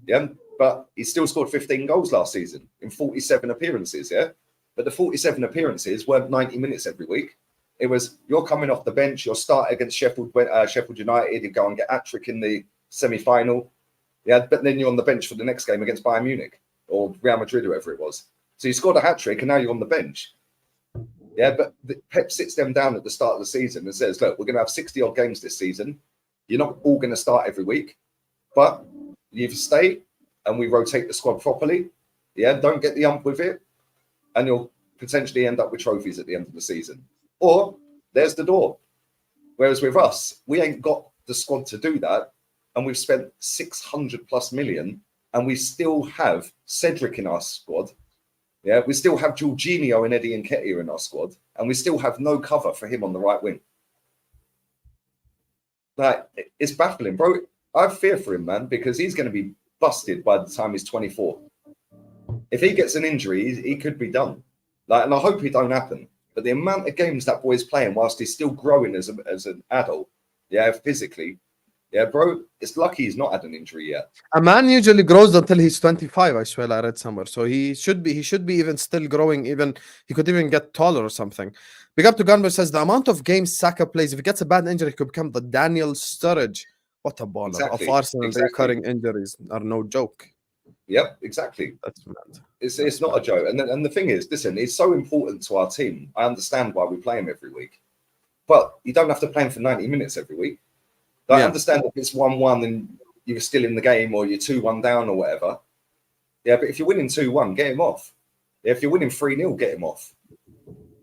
Yeah, but he still scored 15 goals last season in 47 appearances, yeah? But the 47 appearances weren't 90 minutes every week. It was, you're coming off the bench, you'll start against Sheffield United, you go and get hat-trick in the semi-final. Yeah, but then you're on the bench for the next game against Bayern Munich or Real Madrid, whoever it was. So you scored a hat-trick and now you're on the bench. Yeah, but Pep sits them down at the start of the season and says, look, we're going to have 60-odd games this season. You're not all going to start every week, but you stay and we rotate the squad properly. Yeah, don't get the ump with it, and you'll potentially end up with trophies at the end of the season. Or there's the door. Whereas with us, we ain't got the squad to do that, and we've spent 600 plus million, and we still have Cedric in our squad. Yeah, we still have Jorginho and Eddie Nketiah in our squad, and we still have no cover for him on the right wing. Like, it's baffling, bro. I fear for him, man, because he's going to be busted by the time he's 24. If he gets an injury, he could be done. Like, and I hope it don't happen. But the amount of games that boy's playing whilst he's still growing as an adult, yeah, physically, yeah, bro, it's lucky he's not had an injury yet. A man usually grows until he's 25, I swear I read somewhere. So he should be even still growing, even he could even get taller or something. Big up to Gunber says the amount of games Saka plays, if he gets a bad injury, he could become the Daniel Sturridge. What a baller. Exactly. Of Arsenal, recurring injuries are no joke. Yep, exactly. That's mad. It's not a joke. And the thing is, listen, it's so important to our team. I understand why we play him every week, but you don't have to play him for 90 minutes every week. I understand if it's 1-1 and you're still in the game, or you're 2-1 down or whatever. Yeah, but if you're winning 2-1, get him off. Yeah, if you're winning 3-0, get him off.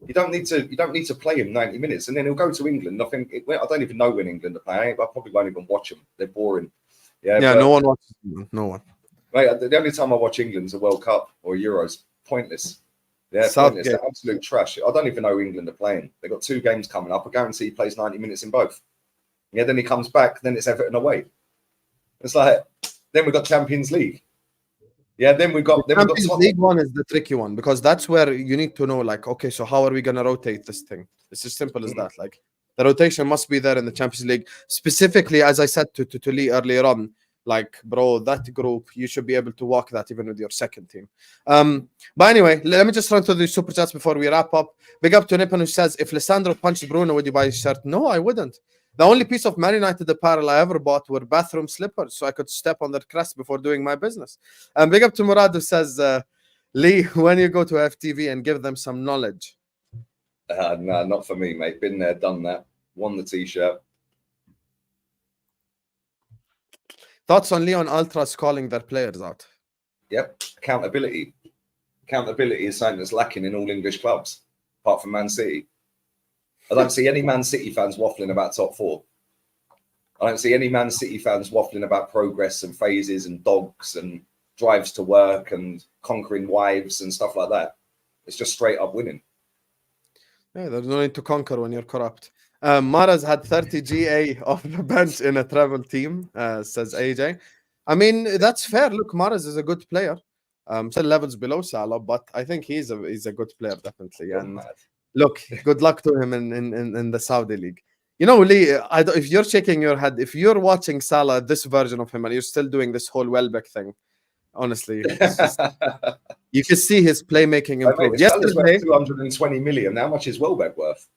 You don't need to play him 90 minutes, and then he'll go to England. I don't even know when England are playing. I probably won't even watch them. They're boring. Yeah, no one watches them. No one. Mate, the only time I watch England's a World Cup or Euros. Pointless. Yeah, pointless. They're absolute trash. I don't even know who England are playing. They've got 2 games coming up. I guarantee he plays 90 minutes in both. Yeah, then he comes back. Then it's Everton away. It's like, then we've got Champions League. Yeah, then we've got Champions League one is the tricky one, because that's where you need to know, like, okay, so how are we going to rotate this thing? It's as simple as that. Like, the rotation must be there in the Champions League. Specifically, as I said to Lee earlier on, like, bro, that group, you should be able to walk that even with your second team. But anyway, let me just run through the super chats before we wrap up. Big up to Nippon, who says, if Lissandro punched Bruno, would you buy his shirt? No, I wouldn't. The only piece of Man United apparel I ever bought were bathroom slippers, so I could step on their crest before doing my business. And big up to Murad, who says, Lee, when you go to FTV and give them some knowledge. No, not for me, mate. Been there, done that. Won the t-shirt. Thoughts on Leon Ultras calling their players out? Yep. Accountability. Accountability is something that's lacking in all English clubs, apart from Man City. I don't see any Man City fans waffling about top 4. I don't see any Man City fans waffling about progress and phases and dogs and drives to work and conquering wives and stuff like that. It's just straight up winning. Yeah, there's no need to conquer when you're corrupt. Maras had 30 GA off the bench in a travel team, says AJ. I mean, that's fair. Look, Maras is a good player. Still levels below Salah, but I think he's a good player, definitely. And look, good luck to him in the Saudi league. You know, Lee, if you're shaking your head, if you're watching Salah, this version of him, and you're still doing this whole Welbeck thing, honestly, it's just, you can see his playmaking improve. Yesterday, 220 million. How much is Welbeck worth?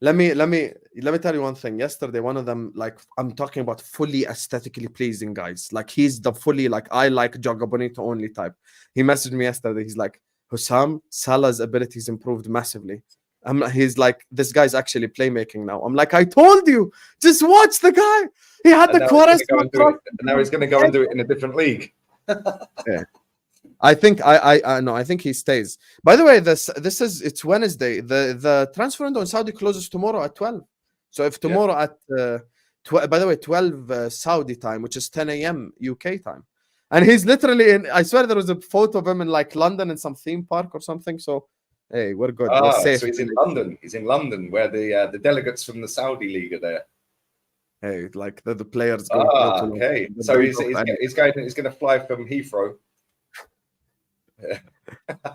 Let me tell you one thing. Yesterday, one of them, like, I'm talking about fully aesthetically pleasing guys. Like, he's the fully, like, I like Joga Bonito only type. He messaged me yesterday. He's like, Husam, Salah's abilities improved massively. He's like, this guy's actually playmaking now. I'm like, I told you, just watch the guy. He had the chorus. And now he's going to go and do it in a different league. Yeah. I think I think he stays. By the way, it's Wednesday. The transfer window in Saudi closes tomorrow at 12. So if tomorrow at by the way, 12 Saudi time, which is 10 a.m. UK time, and he's literally in. I swear there was a photo of him in like London in some theme park or something. So hey, we're good. We're safe. So he's in London. He's in London, where the delegates from the Saudi league are there. Hey, like the players. Okay. So he's going to fly from Heathrow.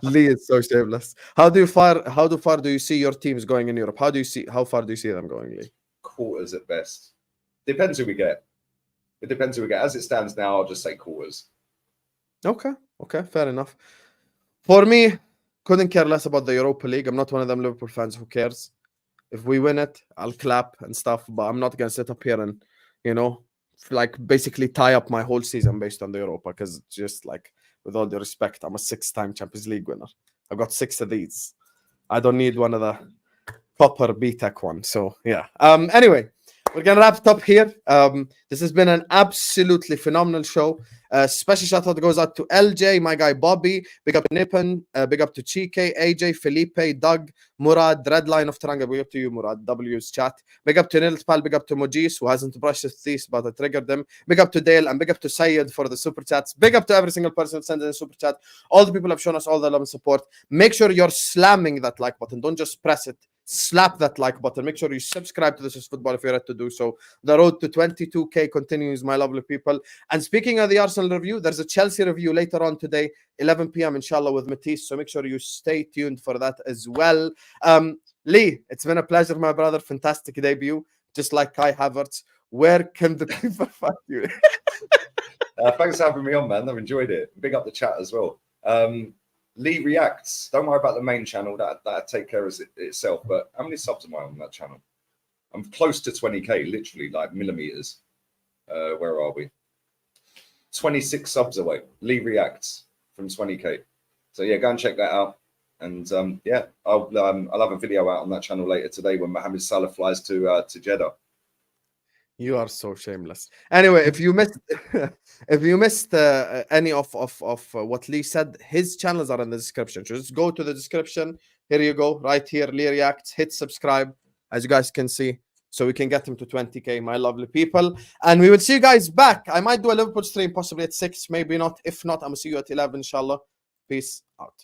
Lee is so shameless. How far do you see your teams going in Europe? How far do you see them going, Lee? Quarters at best. Depends who we get. It depends who we get. As it stands now, I'll just say quarters. Okay, fair enough. For me, couldn't care less about the Europa League. I'm not one of them Liverpool fans who cares. If we win it, I'll clap and stuff, but I'm not gonna sit up here and, you know, like basically tie up my whole season based on the Europa, because just like, with all due respect, I'm a 6-time Champions League winner. I've got 6 of these. I don't need one of the proper BTEC one. So yeah. Anyway, we're gonna wrap it up here. This has been an absolutely phenomenal show. Special shout out goes out to LJ, my guy Bobby, big up to Nippon, big up to Chike, AJ, Felipe, Doug, Murad, Redline of Taranga, big up to you, Murad, W's chat, big up to Nilspal, big up to Mojis, who hasn't brushed his teeth, but I triggered them, big up to Dale, and big up to Sayed for the super chats, big up to every single person who sent in a super chat. All the people have shown us all the love and support. Make sure you're slamming that like button, don't just press it. Slap that like button. Make sure you subscribe to This Is Football if you're ready to do so. The road to 22k continues, my lovely people. And speaking of the Arsenal review, there's a Chelsea review later on today, 11 p.m. inshallah with Matisse. So make sure you stay tuned for that as well. Lee, it's been a pleasure, my brother. Fantastic debut, just like Kai Havertz. Where can the people find you? Thanks for having me on, man. I've enjoyed it. Big up the chat as well. Lee Reacts. Don't worry about the main channel. That take care of itself. But how many subs am I on that channel? I'm close to 20k, literally like millimeters. Where are we? 26 subs away. Lee reacts from 20k. So yeah, go and check that out. And yeah, I'll have a video out on that channel later today when Mohamed Salah flies to Jeddah. You are so shameless. Anyway, if you missed any of what Lee said, his channels are in the description. So just go to the description. Here you go, right here. Lee reacts. Hit subscribe, as you guys can see, so we can get him to 20k, my lovely people. And we will see you guys back. I might do a Liverpool stream possibly at 6, maybe not. If not, I'm gonna see you at 11, inshallah. Peace out.